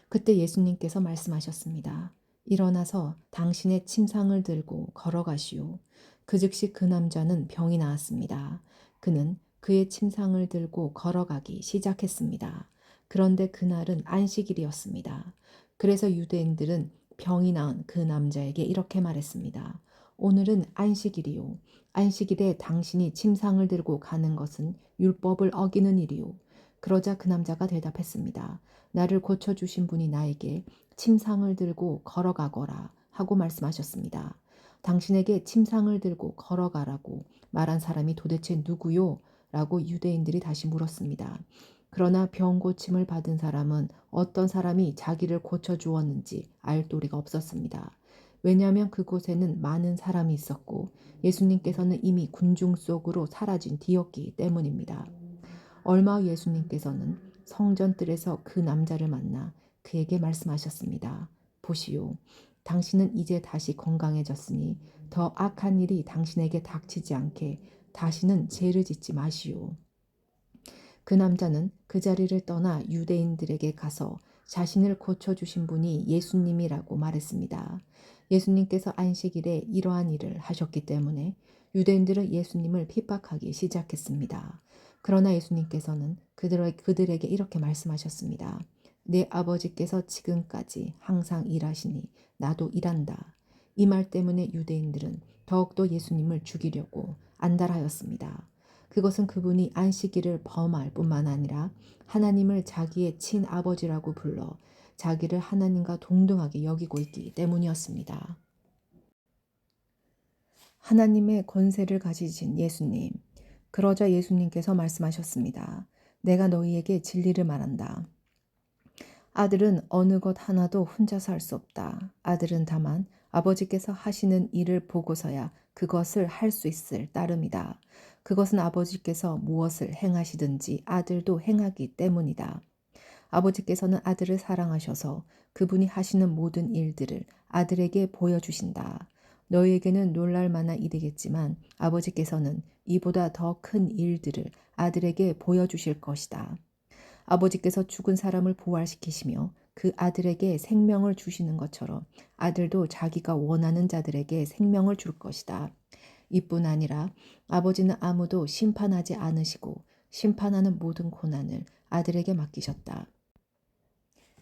그때 예수님께서 말씀하셨습니다. 일어나서 당신의 침상을 들고 걸어가시오. 그 즉시 그 남자는 병이 나았습니다. 그는 그의 침상을 들고 걸어가기 시작했습니다. 그런데 그날은 안식일이었습니다. 그래서 유대인들은 병이 나은 그 남자에게 이렇게 말했습니다. 오늘은 안식일이요. 안식일에 당신이 침상을 들고 가는 것은 율법을 어기는 일이요. 그러자 그 남자가 대답했습니다. 나를 고쳐주신 분이 나에게 침상을 들고 걸어가거라 하고 말씀하셨습니다. 당신에게 침상을 들고 걸어가라고 말한 사람이 도대체 누구요? 라고 유대인들이 다시 물었습니다. 그러나 병 고침을 받은 사람은 어떤 사람이 자기를 고쳐주었는지 알 도리가 없었습니다. 왜냐하면 그곳에는 많은 사람이 있었고 예수님께서는 이미 군중 속으로 사라진 뒤였기 때문입니다. 얼마 후 예수님께서는 성전뜰에서 그 남자를 만나 그에게 말씀하셨습니다. 보시오, 당신은 이제 다시 건강해졌으니 더 악한 일이 당신에게 닥치지 않게 다시는 죄를 짓지 마시오. 그 남자는 그 자리를 떠나 유대인들에게 가서 자신을 고쳐주신 분이 예수님이라고 말했습니다. 예수님께서 안식일에 이러한 일을 하셨기 때문에 유대인들은 예수님을 핍박하기 시작했습니다. 그러나 예수님께서는 그들에게 이렇게 말씀하셨습니다. 내 아버지께서 지금까지 항상 일하시니 나도 일한다. 이 말 때문에 유대인들은 더욱더 예수님을 죽이려고 안달하였습니다. 그것은 그분이 안식일을 범할 뿐만 아니라 하나님을 자기의 친아버지라고 불러 자기를 하나님과 동등하게 여기고 있기 때문이었습니다. 하나님의 권세를 가지신 예수님. 그러자 예수님께서 말씀하셨습니다. 내가 너희에게 진리를 말한다. 아들은 어느 것 하나도 혼자서 할 수 없다. 아들은 다만 아버지께서 하시는 일을 보고서야 그것을 할 수 있을 따름이다. 그것은 아버지께서 무엇을 행하시든지 아들도 행하기 때문이다. 아버지께서는 아들을 사랑하셔서 그분이 하시는 모든 일들을 아들에게 보여주신다. 너희에게는 놀랄 만한 일이겠지만 아버지께서는 이보다 더 큰 일들을 아들에게 보여주실 것이다. 아버지께서 죽은 사람을 부활시키시며 그 아들에게 생명을 주시는 것처럼 아들도 자기가 원하는 자들에게 생명을 줄 것이다. 이뿐 아니라 아버지는 아무도 심판하지 않으시고 심판하는 모든 고난을 아들에게 맡기셨다.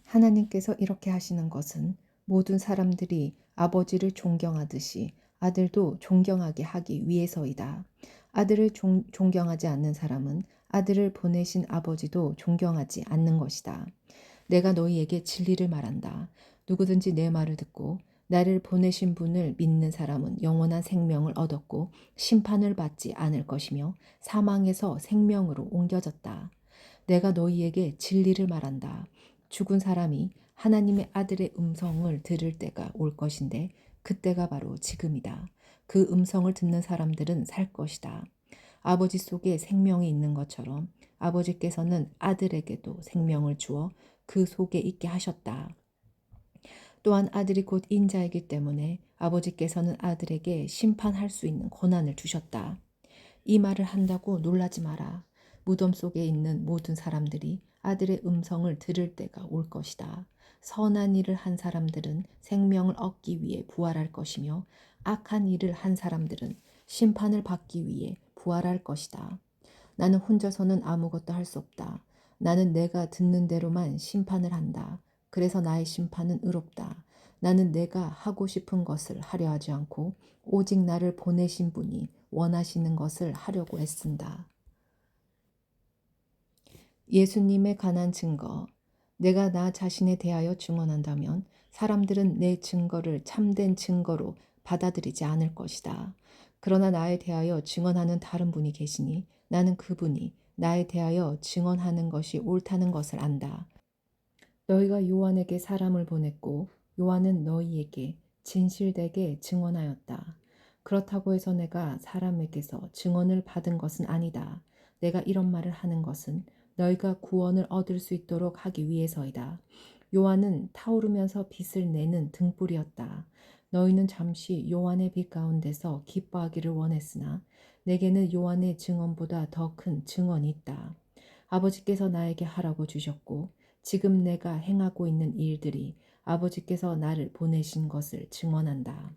하나님께서 이렇게 하시는 것은 모든 사람들이 아버지를 존경하듯이 아들도 존경하게 하기 위해서이다. 아들을 존경하지 않는 사람은 아들을 보내신 아버지도 존경하지 않는 것이다. 내가 너희에게 진리를 말한다. 누구든지 내 말을 듣고 나를 보내신 분을 믿는 사람은 영원한 생명을 얻었고 심판을 받지 않을 것이며 사망에서 생명으로 옮겨졌다. 내가 너희에게 진리를 말한다. 죽은 사람이 하나님의 아들의 음성을 들을 때가 올 것인데 그때가 바로 지금이다. 그 음성을 듣는 사람들은 살 것이다. 아버지 속에 생명이 있는 것처럼 아버지께서는 아들에게도 생명을 주어 그 속에 있게 하셨다. 또한 아들이 곧 인자이기 때문에 아버지께서는 아들에게 심판할 수 있는 권한을 주셨다. 이 말을 한다고 놀라지 마라. 무덤 속에 있는 모든 사람들이 아들의 음성을 들을 때가 올 것이다. 선한 일을 한 사람들은 생명을 얻기 위해 부활할 것이며 악한 일을 한 사람들은 심판을 받기 위해 부활할 것이다. 나는 혼자서는 아무것도 할 수 없다. 나는 내가 듣는 대로만 심판을 한다. 그래서 나의 심판은 의롭다. 나는 내가 하고 싶은 것을 하려 하지 않고 오직 나를 보내신 분이 원하시는 것을 하려고 애쓴다. 예수님에 관한 증거. 내가 나 자신에 대하여 증언한다면 사람들은 내 증거를 참된 증거로 받아들이지 않을 것이다. 그러나 나에 대하여 증언하는 다른 분이 계시니 나는 그분이 나에 대하여 증언하는 것이 옳다는 것을 안다. 너희가 요한에게 사람을 보냈고 요한은 너희에게 진실되게 증언하였다. 그렇다고 해서 내가 사람에게서 증언을 받은 것은 아니다. 내가 이런 말을 하는 것은 너희가 구원을 얻을 수 있도록 하기 위해서이다. 요한은 타오르면서 빛을 내는 등불이었다. 너희는 잠시 요한의 빛 가운데서 기뻐하기를 원했으나 내게는 요한의 증언보다 더 큰 증언이 있다. 아버지께서 나에게 하라고 주셨고 지금 내가 행하고 있는 일들이 아버지께서 나를 보내신 것을 증언한다.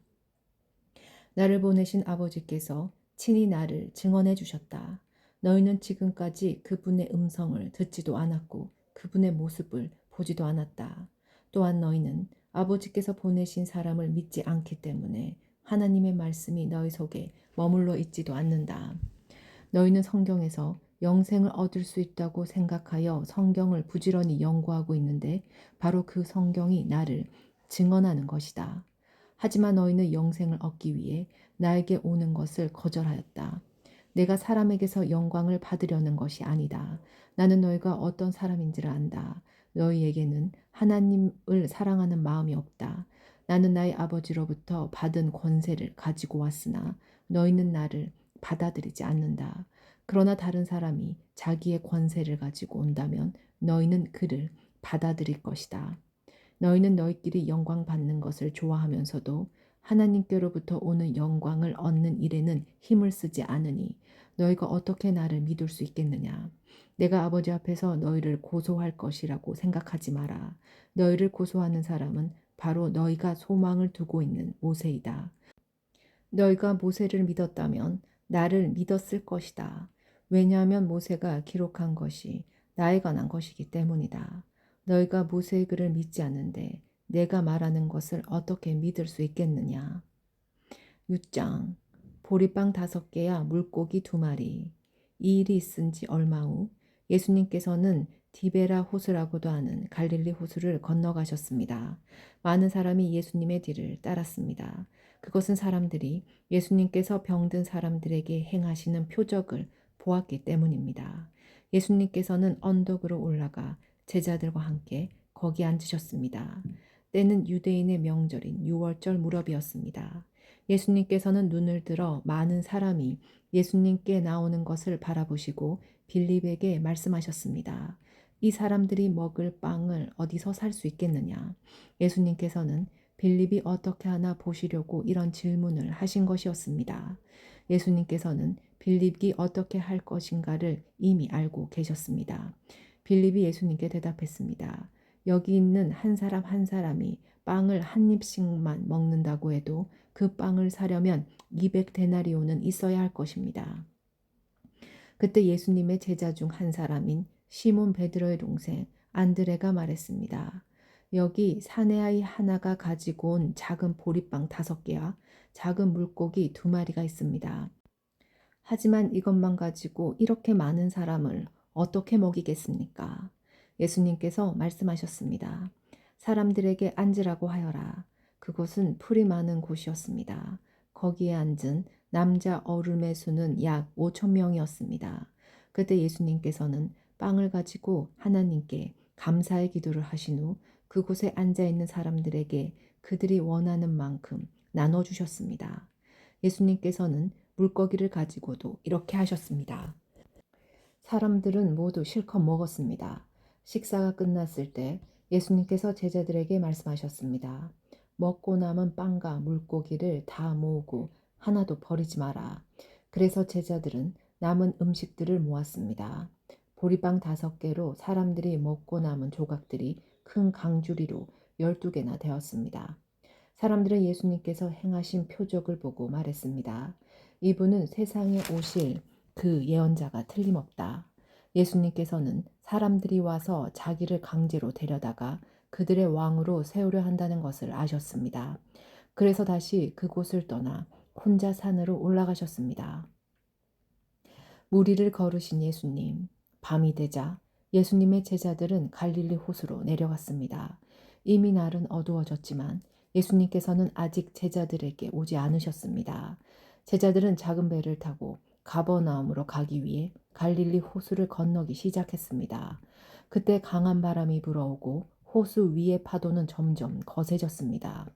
나를 보내신 아버지께서 친히 나를 증언해 주셨다. 너희는 지금까지 그분의 음성을 듣지도 않았고 그분의 모습을 보지도 않았다. 또한 너희는 아버지께서 보내신 사람을 믿지 않기 때문에 하나님의 말씀이 너희 속에 머물러 있지도 않는다. 너희는 성경에서 영생을 얻을 수 있다고 생각하여 성경을 부지런히 연구하고 있는데 바로 그 성경이 나를 증언하는 것이다. 하지만 너희는 영생을 얻기 위해 나에게 오는 것을 거절하였다. 내가 사람에게서 영광을 받으려는 것이 아니다. 나는 너희가 어떤 사람인지를 안다. 너희에게는 하나님을 사랑하는 마음이 없다. 나는 나의 아버지로부터 받은 권세를 가지고 왔으나 너희는 나를 받아들이지 않는다. 그러나 다른 사람이 자기의 권세를 가지고 온다면 너희는 그를 받아들일 것이다. 너희는 너희끼리 영광 받는 것을 좋아하면서도 하나님께로부터 오는 영광을 얻는 일에는 힘을 쓰지 않으니 너희가 어떻게 나를 믿을 수 있겠느냐. 내가 아버지 앞에서 너희를 고소할 것이라고 생각하지 마라. 너희를 고소하는 사람은 바로 너희가 소망을 두고 있는 모세이다. 너희가 모세를 믿었다면 나를 믿었을 것이다. 왜냐하면 모세가 기록한 것이 나에 관한 것이기 때문이다. 너희가 모세의 글을 믿지 않는데 내가 말하는 것을 어떻게 믿을 수 있겠느냐. 6장 보리빵 5개야 물고기 2마리. 이 일이 있은 지 얼마 후 예수님께서는 디베라 호수라고도 하는 갈릴리 호수를 건너가셨습니다. 많은 사람이 예수님의 뒤를 따랐습니다. 그것은 사람들이 예수님께서 병든 사람들에게 행하시는 표적을 보았기 때문입니다. 예수님께서는 언덕으로 올라가 제자들과 함께 거기 앉으셨습니다. 때는 유대인의 명절인 유월절 무렵이었습니다. 예수님께서는 눈을 들어 많은 사람이 예수님께 나오는 것을 바라보시고 빌립에게 말씀하셨습니다. 이 사람들이 먹을 빵을 어디서 살 수 있겠느냐? 예수님께서는 빌립이 어떻게 하나 보시려고 이런 질문을 하신 것이었습니다. 예수님께서는 빌립이 어떻게 할 것인가를 이미 알고 계셨습니다. 빌립이 예수님께 대답했습니다. 여기 있는 한 사람 한 사람이 빵을 한 입씩만 먹는다고 해도 그 빵을 사려면 200데나리온은 있어야 할 것입니다. 그때 예수님의 제자 중 한 사람인 시몬 베드로의 동생 안드레가 말했습니다. 여기 사내아이 하나가 가지고 온 작은 보리빵 5개와 작은 물고기 2마리가 있습니다. 하지만 이것만 가지고 이렇게 많은 사람을 어떻게 먹이겠습니까? 예수님께서 말씀하셨습니다. 사람들에게 앉으라고 하여라. 그곳은 풀이 많은 곳이었습니다. 거기에 앉은 남자 어른의 수는 약 5천 명이었습니다. 그때 예수님께서는 빵을 가지고 하나님께 감사의 기도를 하신 후 그곳에 앉아 있는 사람들에게 그들이 원하는 만큼 나눠주셨습니다. 예수님께서는 물고기를 가지고도 이렇게 하셨습니다. 사람들은 모두 실컷 먹었습니다. 식사가 끝났을 때 예수님께서 제자들에게 말씀하셨습니다. 먹고 남은 빵과 물고기를 다 모으고 하나도 버리지 마라. 그래서 제자들은 남은 음식들을 모았습니다. 보리빵 5개로 사람들이 먹고 남은 조각들이 큰 강주리로 12개나 되었습니다. 사람들은 예수님께서 행하신 표적을 보고 말했습니다. 이분은 세상에 오실 그 예언자가 틀림없다. 예수님께서는 사람들이 와서 자기를 강제로 데려다가 그들의 왕으로 세우려 한다는 것을 아셨습니다. 그래서 다시 그곳을 떠나 혼자 산으로 올라가셨습니다. 무리를 걸으신 예수님. 밤이 되자 예수님의 제자들은 갈릴리 호수로 내려갔습니다. 이미 날은 어두워졌지만 예수님께서는 아직 제자들에게 오지 않으셨습니다. 제자들은 작은 배를 타고 가버나움으로 가기 위해 갈릴리 호수를 건너기 시작했습니다. 그때 강한 바람이 불어오고 호수 위의 파도는 점점 거세졌습니다.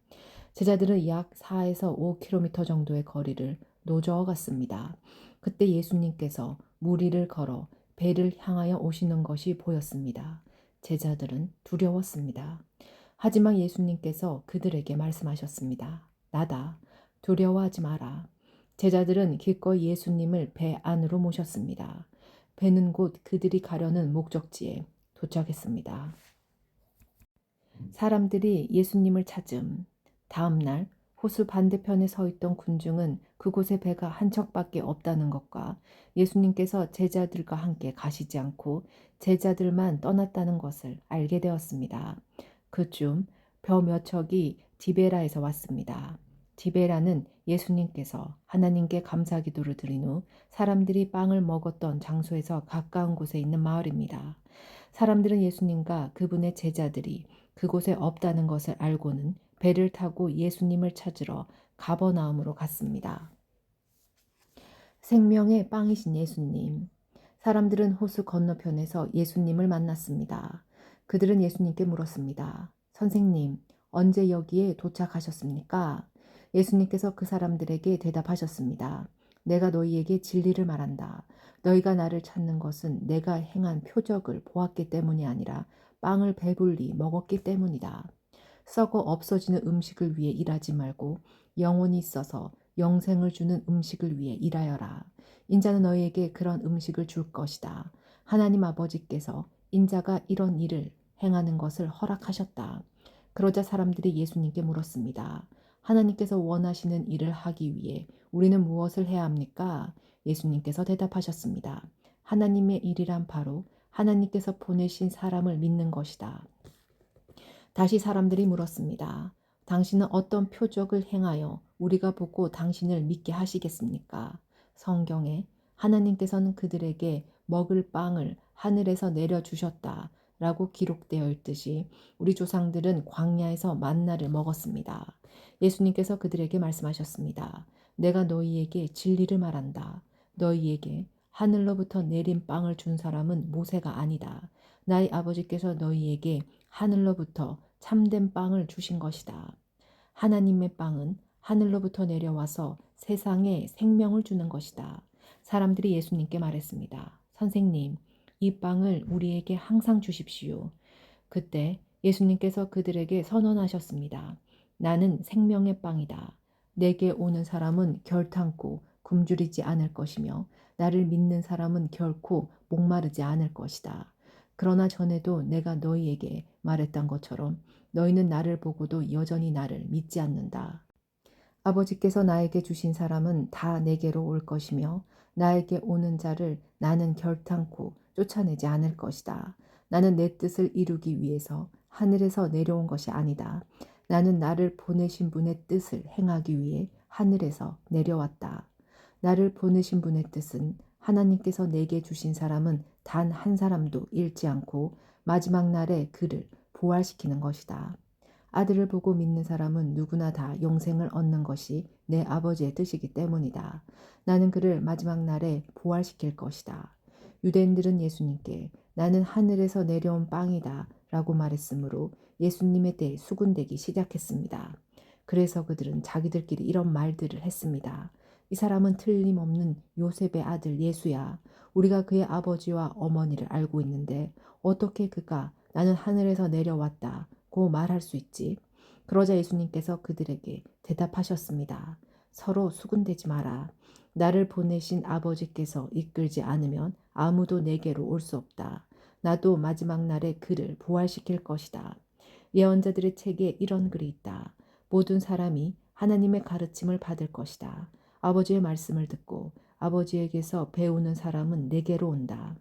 제자들은 약 4에서 5km 정도의 거리를 노저어 갔습니다. 그때 예수님께서 무리를 걸어 배를 향하여 오시는 것이 보였습니다. 제자들은 두려웠습니다. 하지만 예수님께서 그들에게 말씀하셨습니다. 나다. 두려워하지 마라. 제자들은 기꺼이 예수님을 배 안으로 모셨습니다. 배는 곧 그들이 가려는 목적지에 도착했습니다. 사람들이 예수님을 찾음. 다음 날 호수 반대편에 서 있던 군중은 그곳에 배가 한 척밖에 없다는 것과 예수님께서 제자들과 함께 가시지 않고 제자들만 떠났다는 것을 알게 되었습니다. 그쯤 벼 몇 척이 디베라에서 왔습니다. 디베라는 예수님께서 하나님께 감사 기도를 드린 후 사람들이 빵을 먹었던 장소에서 가까운 곳에 있는 마을입니다. 사람들은 예수님과 그분의 제자들이 그곳에 없다는 것을 알고는 배를 타고 예수님을 찾으러 가버나움으로 갔습니다. 생명의 빵이신 예수님. 사람들은 호수 건너편에서 예수님을 만났습니다. 그들은 예수님께 물었습니다. 선생님, 언제 여기에 도착하셨습니까? 예수님께서 그 사람들에게 대답하셨습니다. 내가 너희에게 진리를 말한다. 너희가 나를 찾는 것은 내가 행한 표적을 보았기 때문이 아니라 빵을 배불리 먹었기 때문이다. 썩어 없어지는 음식을 위해 일하지 말고 영혼이 있어서 영생을 주는 음식을 위해 일하여라. 인자는 너희에게 그런 음식을 줄 것이다. 하나님 아버지께서 인자가 이런 일을 행하는 것을 허락하셨다. 그러자 사람들이 예수님께 물었습니다. 하나님께서 원하시는 일을 하기 위해 우리는 무엇을 해야 합니까? 예수님께서 대답하셨습니다. 하나님의 일이란 바로 하나님께서 보내신 사람을 믿는 것이다. 다시 사람들이 물었습니다. 당신은 어떤 표적을 행하여 우리가 보고 당신을 믿게 하시겠습니까? 성경에 하나님께서는 그들에게 먹을 빵을 하늘에서 내려주셨다 라고 기록되어 있듯이 우리 조상들은 광야에서 만나를 먹었습니다. 예수님께서 그들에게 말씀하셨습니다. 내가 너희에게 진리를 말한다. 너희에게 하늘로부터 내린 빵을 준 사람은 모세가 아니다. 나의 아버지께서 너희에게 하늘로부터 참된 빵을 주신 것이다. 하나님의 빵은 하늘로부터 내려와서 세상에 생명을 주는 것이다. 사람들이 예수님께 말했습니다. 선생님, 이 빵을 우리에게 항상 주십시오. 그때 예수님께서 그들에게 선언하셨습니다. 나는 생명의 빵이다. 내게 오는 사람은 결탄코 굶주리지 않을 것이며 나를 믿는 사람은 결코 목마르지 않을 것이다. 그러나 전에도 내가 너희에게 말했던 것처럼 너희는 나를 보고도 여전히 나를 믿지 않는다. 아버지께서 나에게 주신 사람은 다 내게로 올 것이며 나에게 오는 자를 나는 결탄코 쫓아내지 않을 것이다. 나는 내 뜻을 이루기 위해서 하늘에서 내려온 것이 아니다. 나는 나를 보내신 분의 뜻을 행하기 위해 하늘에서 내려왔다. 나를 보내신 분의 뜻은 하나님께서 내게 주신 사람은 단 한 사람도 잃지 않고 마지막 날에 그를 부활시키는 것이다. 아들을 보고 믿는 사람은 누구나 다 영생을 얻는 것이 내 아버지의 뜻이기 때문이다. 나는 그를 마지막 날에 부활시킬 것이다. 유대인들은 예수님께 나는 하늘에서 내려온 빵이다 라고 말했으므로 예수님에 대해 수군대기 시작했습니다. 그래서 그들은 자기들끼리 이런 말들을 했습니다. 이 사람은 틀림없는 요셉의 아들 예수야. 우리가 그의 아버지와 어머니를 알고 있는데 어떻게 그가 나는 하늘에서 내려왔다고 말할 수 있지? 그러자 예수님께서 그들에게 대답하셨습니다. 서로 수군대지 마라. 나를 보내신 아버지께서 이끌지 않으면 아무도 내게로 올 수 없다. 나도 마지막 날에 그를 부활시킬 것이다. 예언자들의 책에 이런 글이 있다. 모든 사람이 하나님의 가르침을 받을 것이다. 아버지의 말씀을 듣고 아버지에게서 배우는 사람은 내게로 온다.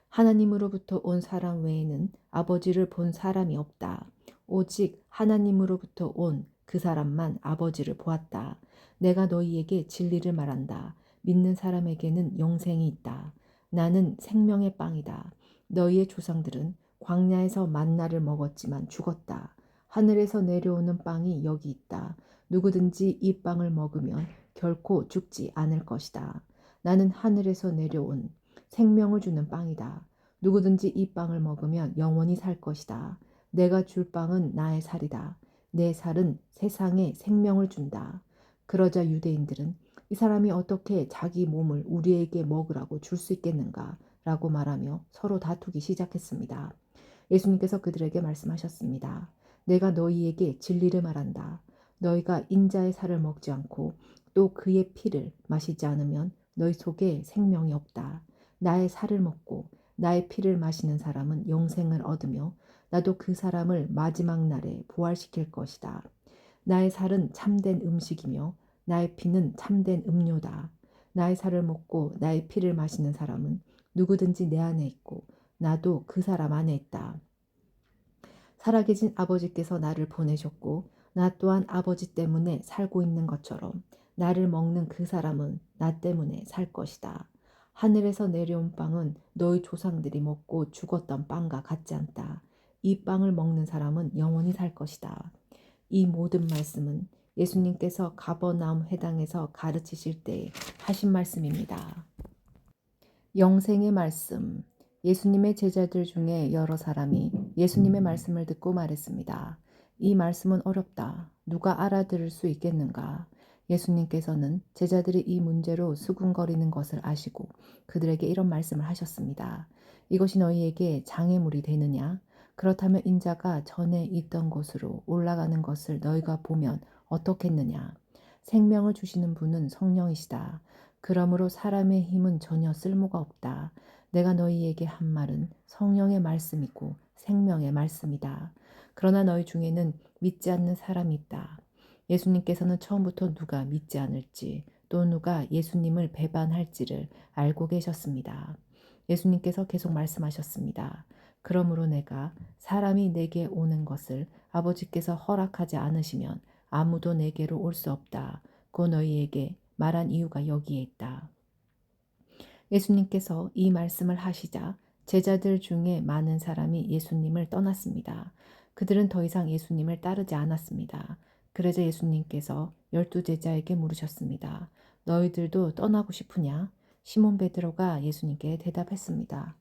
하나님으로부터 온 사람 외에는 아버지를 본 사람이 없다. 오직 하나님으로부터 온 그 사람만 아버지를 보았다. 내가 너희에게 진리를 말한다. 믿는 사람에게는 영생이 있다. 나는 생명의 빵이다. 너희의 조상들은 광야에서 만나를 먹었지만 죽었다. 하늘에서 내려오는 빵이 여기 있다. 누구든지 이 빵을 먹으면 결코 죽지 않을 것이다. 나는 하늘에서 내려온 생명을 주는 빵이다. 누구든지 이 빵을 먹으면 영원히 살 것이다. 내가 줄 빵은 나의 살이다. 내 살은 세상에 생명을 준다. 그러자 유대인들은 이 사람이 어떻게 자기 몸을 우리에게 먹으라고 줄 수 있겠는가? 라고 말하며 서로 다투기 시작했습니다. 예수님께서 그들에게 말씀하셨습니다. 내가 너희에게 진리를 말한다. 너희가 인자의 살을 먹지 않고 또 그의 피를 마시지 않으면 너희 속에 생명이 없다. 나의 살을 먹고 나의 피를 마시는 사람은 영생을 얻으며 나도 그 사람을 마지막 날에 부활시킬 것이다. 나의 살은 참된 음식이며 나의 피는 참된 음료다. 나의 살을 먹고 나의 피를 마시는 사람은 누구든지 내 안에 있고 나도 그 사람 안에 있다. 살아계신 아버지께서 나를 보내셨고 나 또한 아버지 때문에 살고 있는 것처럼 나를 먹는 그 사람은 나 때문에 살 것이다. 하늘에서 내려온 빵은 너희 조상들이 먹고 죽었던 빵과 같지 않다. 이 빵을 먹는 사람은 영원히 살 것이다. 이 모든 말씀은 예수님께서 가버나움 회당에서 가르치실 때 하신 말씀입니다. 영생의 말씀. 예수님의 제자들 중에 여러 사람이 예수님의 말씀을 듣고 말했습니다. 이 말씀은 어렵다. 누가 알아들을 수 있겠는가? 예수님께서는 제자들이 이 문제로 수군거리는 것을 아시고 그들에게 이런 말씀을 하셨습니다. 이것이 너희에게 장애물이 되느냐? 그렇다면 인자가 전에 있던 곳으로 올라가는 것을 너희가 보면 어떻겠느냐? 생명을 주시는 분은 성령이시다. 그러므로 사람의 힘은 전혀 쓸모가 없다. 내가 너희에게 한 말은 성령의 말씀이고 생명의 말씀이다. 그러나 너희 중에는 믿지 않는 사람이 있다. 예수님께서는 처음부터 누가 믿지 않을지 또 누가 예수님을 배반할지를 알고 계셨습니다. 예수님께서 계속 말씀하셨습니다. 그러므로 내가 사람이 내게 오는 것을 아버지께서 허락하지 않으시면 아무도 내게로 올 수 없다. 고 너희에게 말한 이유가 여기에 있다. 예수님께서 이 말씀을 하시자 제자들 중에 많은 사람이 예수님을 떠났습니다. 그들은 더 이상 예수님을 따르지 않았습니다. 그러자 예수님께서 12제자에게 물으셨습니다. 너희들도 떠나고 싶으냐? 시몬 베드로가 예수님께 대답했습니다.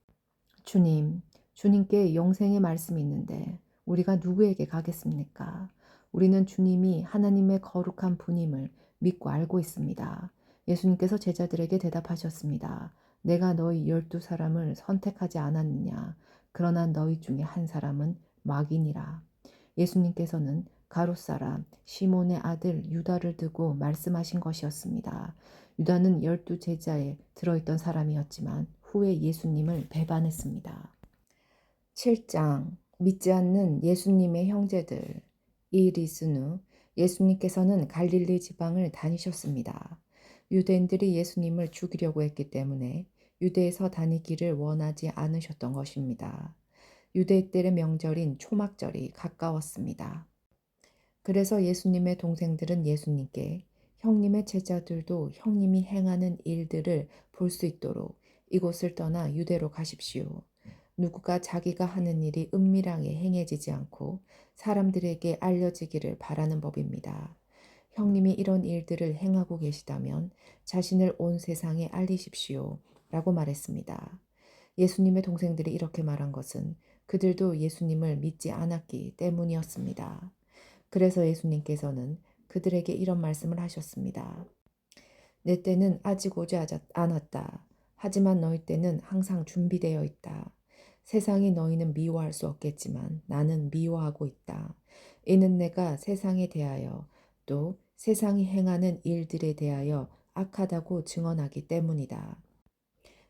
주님, 주님께 영생의 말씀이 있는데 우리가 누구에게 가겠습니까? 우리는 주님이 하나님의 거룩한 분임을 믿고 알고 있습니다. 예수님께서 제자들에게 대답하셨습니다. 내가 너희 12사람을 선택하지 않았느냐? 그러나 너희 중에 한 사람은 마귀니라. 예수님께서는 가롯사람 시몬의 아들 유다를 두고 말씀하신 것이었습니다. 유다는 12제자에 들어있던 사람이었지만 후에 예수님을 배반했습니다. 7장 믿지 않는 예수님의 형제들. 이 일 있은 후 예수님께서는 갈릴리 지방을 다니셨습니다. 유대인들이 예수님을 죽이려고 했기 때문에 유대에서 다니기를 원하지 않으셨던 것입니다. 유대인들의 명절인 초막절이 가까웠습니다. 그래서 예수님의 동생들은 예수님께 형님의 제자들도 형님이 행하는 일들을 볼 수 있도록 이곳을 떠나 유대로 가십시오. 누구가 자기가 하는 일이 은밀하게 행해지지 않고 사람들에게 알려지기를 바라는 법입니다. 형님이 이런 일들을 행하고 계시다면 자신을 온 세상에 알리십시오. 라고 말했습니다. 예수님의 동생들이 이렇게 말한 것은 그들도 예수님을 믿지 않았기 때문이었습니다. 그래서 예수님께서는 그들에게 이런 말씀을 하셨습니다. 내 때는 아직 오지 않았다. 하지만 너희 때는 항상 준비되어 있다. 세상이 너희는 미워할 수 없겠지만 나는 미워하고 있다. 이는 내가 세상에 대하여 또 세상이 행하는 일들에 대하여 악하다고 증언하기 때문이다.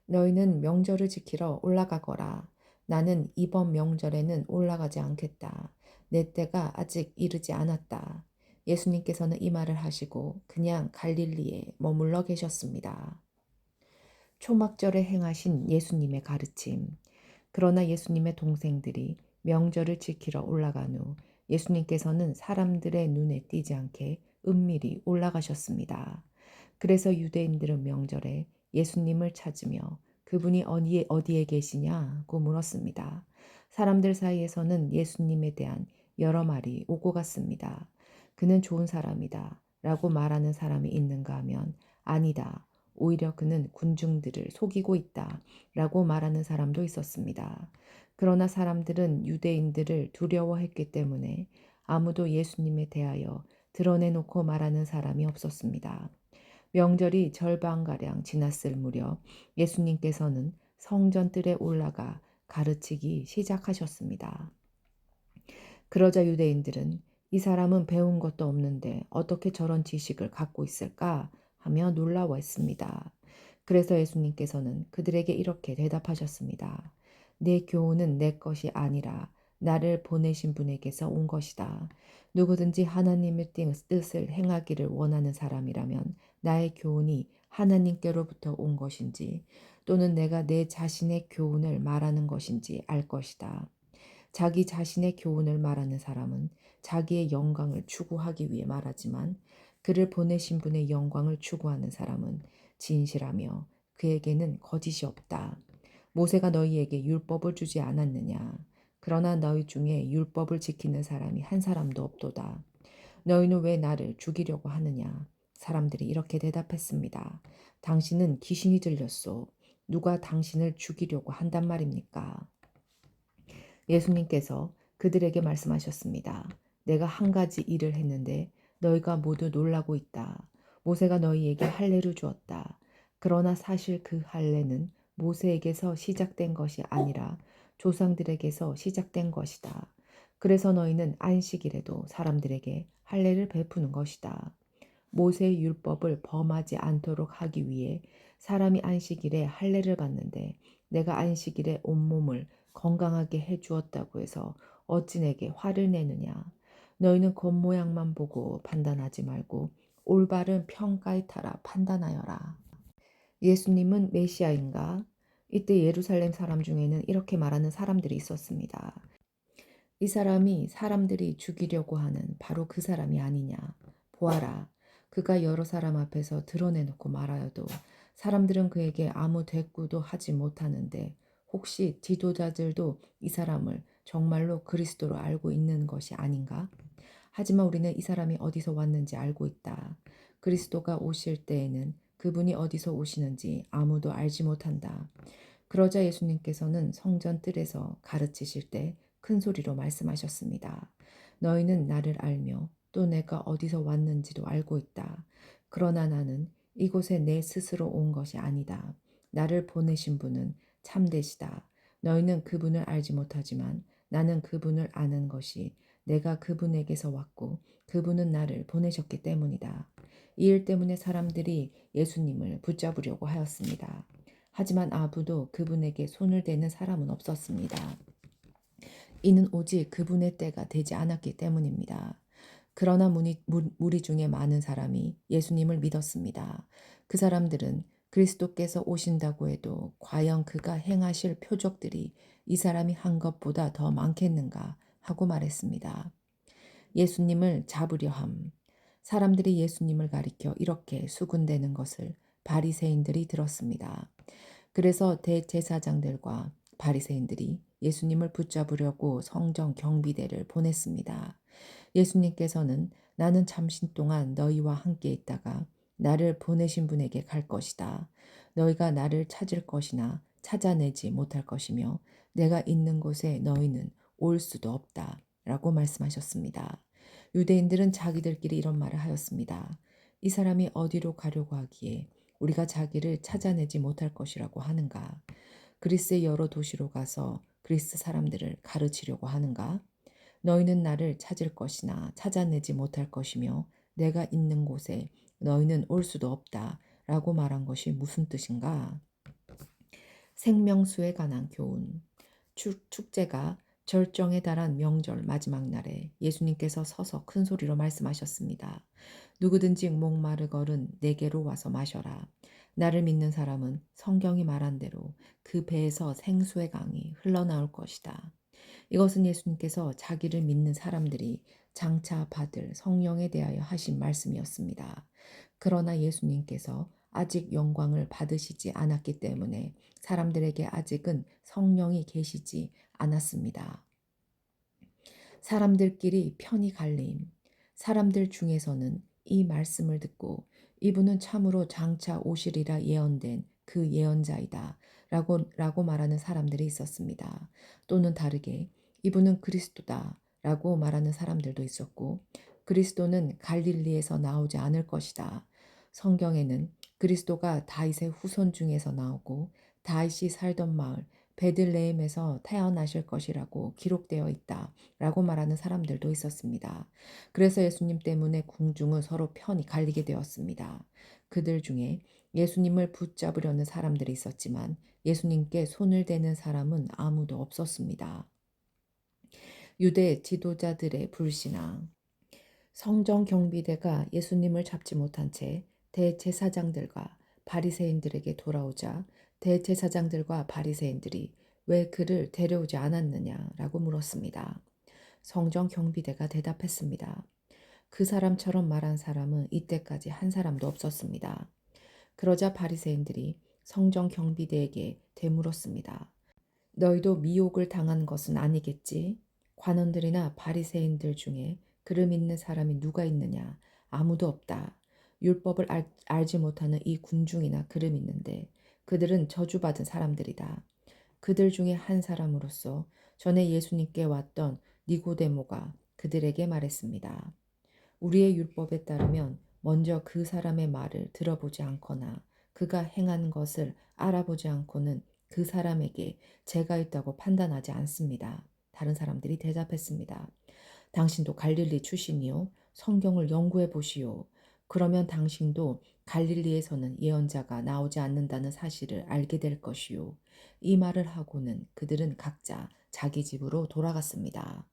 너희는 명절을 지키러 올라가거라. 나는 이번 명절에는 올라가지 않겠다. 내 때가 아직 이르지 않았다. 예수님께서는 이 말을 하시고 그냥 갈릴리에 머물러 계셨습니다. 초막절에 행하신 예수님의 가르침. 그러나 예수님의 동생들이 명절을 지키러 올라간 후 예수님께서는 사람들의 눈에 띄지 않게 은밀히 올라가셨습니다. 그래서 유대인들은 명절에 예수님을 찾으며 그분이 어디에 계시냐고 물었습니다. 사람들 사이에서는 예수님에 대한 여러 말이 오고 갔습니다. 그는 좋은 사람이다 라고 말하는 사람이 있는가 하면 아니다. 오히려 그는 군중들을 속이고 있다 라고 말하는 사람도 있었습니다. 그러나 사람들은 유대인들을 두려워했기 때문에 아무도 예수님에 대하여 드러내놓고 말하는 사람이 없었습니다. 명절이 절반가량 지났을 무렵 예수님께서는 성전뜰에 올라가 가르치기 시작하셨습니다. 그러자 유대인들은 이 사람은 배운 것도 없는데 어떻게 저런 지식을 갖고 있을까 하며 놀라워했습니다. 그래서 예수님께서는 그들에게 이렇게 대답하셨습니다. 내 교훈은 내 것이 아니라 나를 보내신 분에게서 온 것이다. 누구든지 하나님의 뜻을 행하기를 원하는 사람이라면 나의 교훈이 하나님께로부터 온 것인지 또는 내가 내 자신의 교훈을 말하는 것인지 알 것이다. 자기 자신의 교훈을 말하는 사람은 자기의 영광을 추구하기 위해 말하지만 그를 보내신 분의 영광을 추구하는 사람은 진실하며 그에게는 거짓이 없다. 모세가 너희에게 율법을 주지 않았느냐? 그러나 너희 중에 율법을 지키는 사람이 한 사람도 없도다. 너희는 왜 나를 죽이려고 하느냐? 사람들이 이렇게 대답했습니다. 당신은 귀신이 들렸소. 누가 당신을 죽이려고 한단 말입니까? 예수님께서 그들에게 말씀하셨습니다. 내가 한 가지 일을 했는데 너희가 모두 놀라고 있다. 모세가 너희에게 할례를 주었다. 그러나 사실 그 할례는 모세에게서 시작된 것이 아니라 조상들에게서 시작된 것이다. 그래서 너희는 안식일에도 사람들에게 할례를 베푸는 것이다. 모세의 율법을 범하지 않도록 하기 위해 사람이 안식일에 할례를 받는데 내가 안식일에 온몸을 건강하게 해주었다고 해서 어찌 내게 화를 내느냐. 너희는 겉모양만 보고 판단하지 말고 올바른 평가에 따라 판단하여라. 예수님은 메시아인가? 이때 예루살렘 사람 중에는 이렇게 말하는 사람들이 있었습니다. 이 사람이 사람들이 죽이려고 하는 바로 그 사람이 아니냐. 보아라. 그가 여러 사람 앞에서 드러내놓고 말하여도 사람들은 그에게 아무 대꾸도 하지 못하는데 혹시 지도자들도 이 사람을 정말로 그리스도로 알고 있는 것이 아닌가? 하지만 우리는 이 사람이 어디서 왔는지 알고 있다. 그리스도가 오실 때에는 그분이 어디서 오시는지 아무도 알지 못한다. 그러자 예수님께서는 성전 뜰에서 가르치실 때 큰 소리로 말씀하셨습니다. 너희는 나를 알며 또 내가 어디서 왔는지도 알고 있다. 그러나 나는 이곳에 내 스스로 온 것이 아니다. 나를 보내신 분은 참되시다. 너희는 그분을 알지 못하지만 나는 그분을 아는 것이 내가 그분에게서 왔고 그분은 나를 보내셨기 때문이다. 이 일 때문에 사람들이 예수님을 붙잡으려고 하였습니다. 하지만 아무도 그분에게 손을 대는 사람은 없었습니다. 이는 오직 그분의 때가 되지 않았기 때문입니다. 그러나 무리 중에 많은 사람이 예수님을 믿었습니다. 그 사람들은 그리스도께서 오신다고 해도 과연 그가 행하실 표적들이 이 사람이 한 것보다 더 많겠는가 하고 말했습니다. 예수님을 잡으려 함. 사람들이 예수님을 가리켜 이렇게 수군대는 것을 바리새인들이 들었습니다. 그래서 대제사장들과 바리새인들이 예수님을 붙잡으려고 성전 경비대를 보냈습니다. 예수님께서는 나는 잠시 동안 너희와 함께 있다가 나를 보내신 분에게 갈 것이다. 너희가 나를 찾을 것이나 찾아내지 못할 것이며 내가 있는 곳에 너희는 올 수도 없다. 라고 말씀하셨습니다. 유대인들은 자기들끼리 이런 말을 하였습니다. 이 사람이 어디로 가려고 하기에 우리가 자기를 찾아내지 못할 것이라고 하는가? 그리스의 여러 도시로 가서 그리스 사람들을 가르치려고 하는가? 너희는 나를 찾을 것이나 찾아내지 못할 것이며 내가 있는 곳에 너희는 올 수도 없다 라고 말한 것이 무슨 뜻인가? 생명수에 관한 교훈. 축제가 절정에 달한 명절 마지막 날에 예수님께서 서서 큰 소리로 말씀하셨습니다. 누구든지 목마르거든 내게로 와서 마셔라. 나를 믿는 사람은 성경이 말한 대로 그 배에서 생수의 강이 흘러나올 것이다. 이것은 예수님께서 자기를 믿는 사람들이 장차 받을 성령에 대하여 하신 말씀이었습니다. 그러나 예수님께서 아직 영광을 받으시지 않았기 때문에 사람들에게 아직은 성령이 계시지 않았습니다. 사람들끼리 편이 갈림. 사람들 중에서는 이 말씀을 듣고 이분은 참으로 장차 오시리라 예언된 그 예언자이다. 라고 말하는 사람들이 있었습니다. 또는 다르게 이분은 그리스도다. 라고 말하는 사람들도 있었고 그리스도는 갈릴리에서 나오지 않을 것이다. 성경에는 그리스도가 다윗의 후손 중에서 나오고 다윗이 살던 마을 베들레헴에서 태어나실 것이라고 기록되어 있다. 라고 말하는 사람들도 있었습니다. 그래서 예수님 때문에 궁중은 서로 편이 갈리게 되었습니다. 그들 중에 예수님을 붙잡으려는 사람들이 있었지만 예수님께 손을 대는 사람은 아무도 없었습니다. 유대 지도자들의 불신앙. 성정 경비대가 예수님을 잡지 못한 채 대제사장들과 바리새인들에게 돌아오자 대제사장들과 바리새인들이 왜 그를 데려오지 않았느냐라고 물었습니다. 성정 경비대가 대답했습니다. 그 사람처럼 말한 사람은 이때까지 한 사람도 없었습니다. 그러자 바리새인들이 성정 경비대에게 되물었습니다. 너희도 미혹을 당한 것은 아니겠지? 관원들이나 바리새인들 중에 그를 믿는 사람이 누가 있느냐? 아무도 없다. 율법을 알지 못하는 이 군중이나 그를 믿는데 그들은 저주받은 사람들이다. 그들 중에 한 사람으로서 전에 예수님께 왔던 니고데모가 그들에게 말했습니다. 우리의 율법에 따르면 먼저 그 사람의 말을 들어보지 않거나 그가 행한 것을 알아보지 않고는 그 사람에게 죄가 있다고 판단하지 않습니다. 다른 사람들이 대답했습니다. 당신도 갈릴리 출신이요. 성경을 연구해 보시오. 그러면 당신도 갈릴리에서는 예언자가 나오지 않는다는 사실을 알게 될 것이요. 이 말을 하고는 그들은 각자 자기 집으로 돌아갔습니다.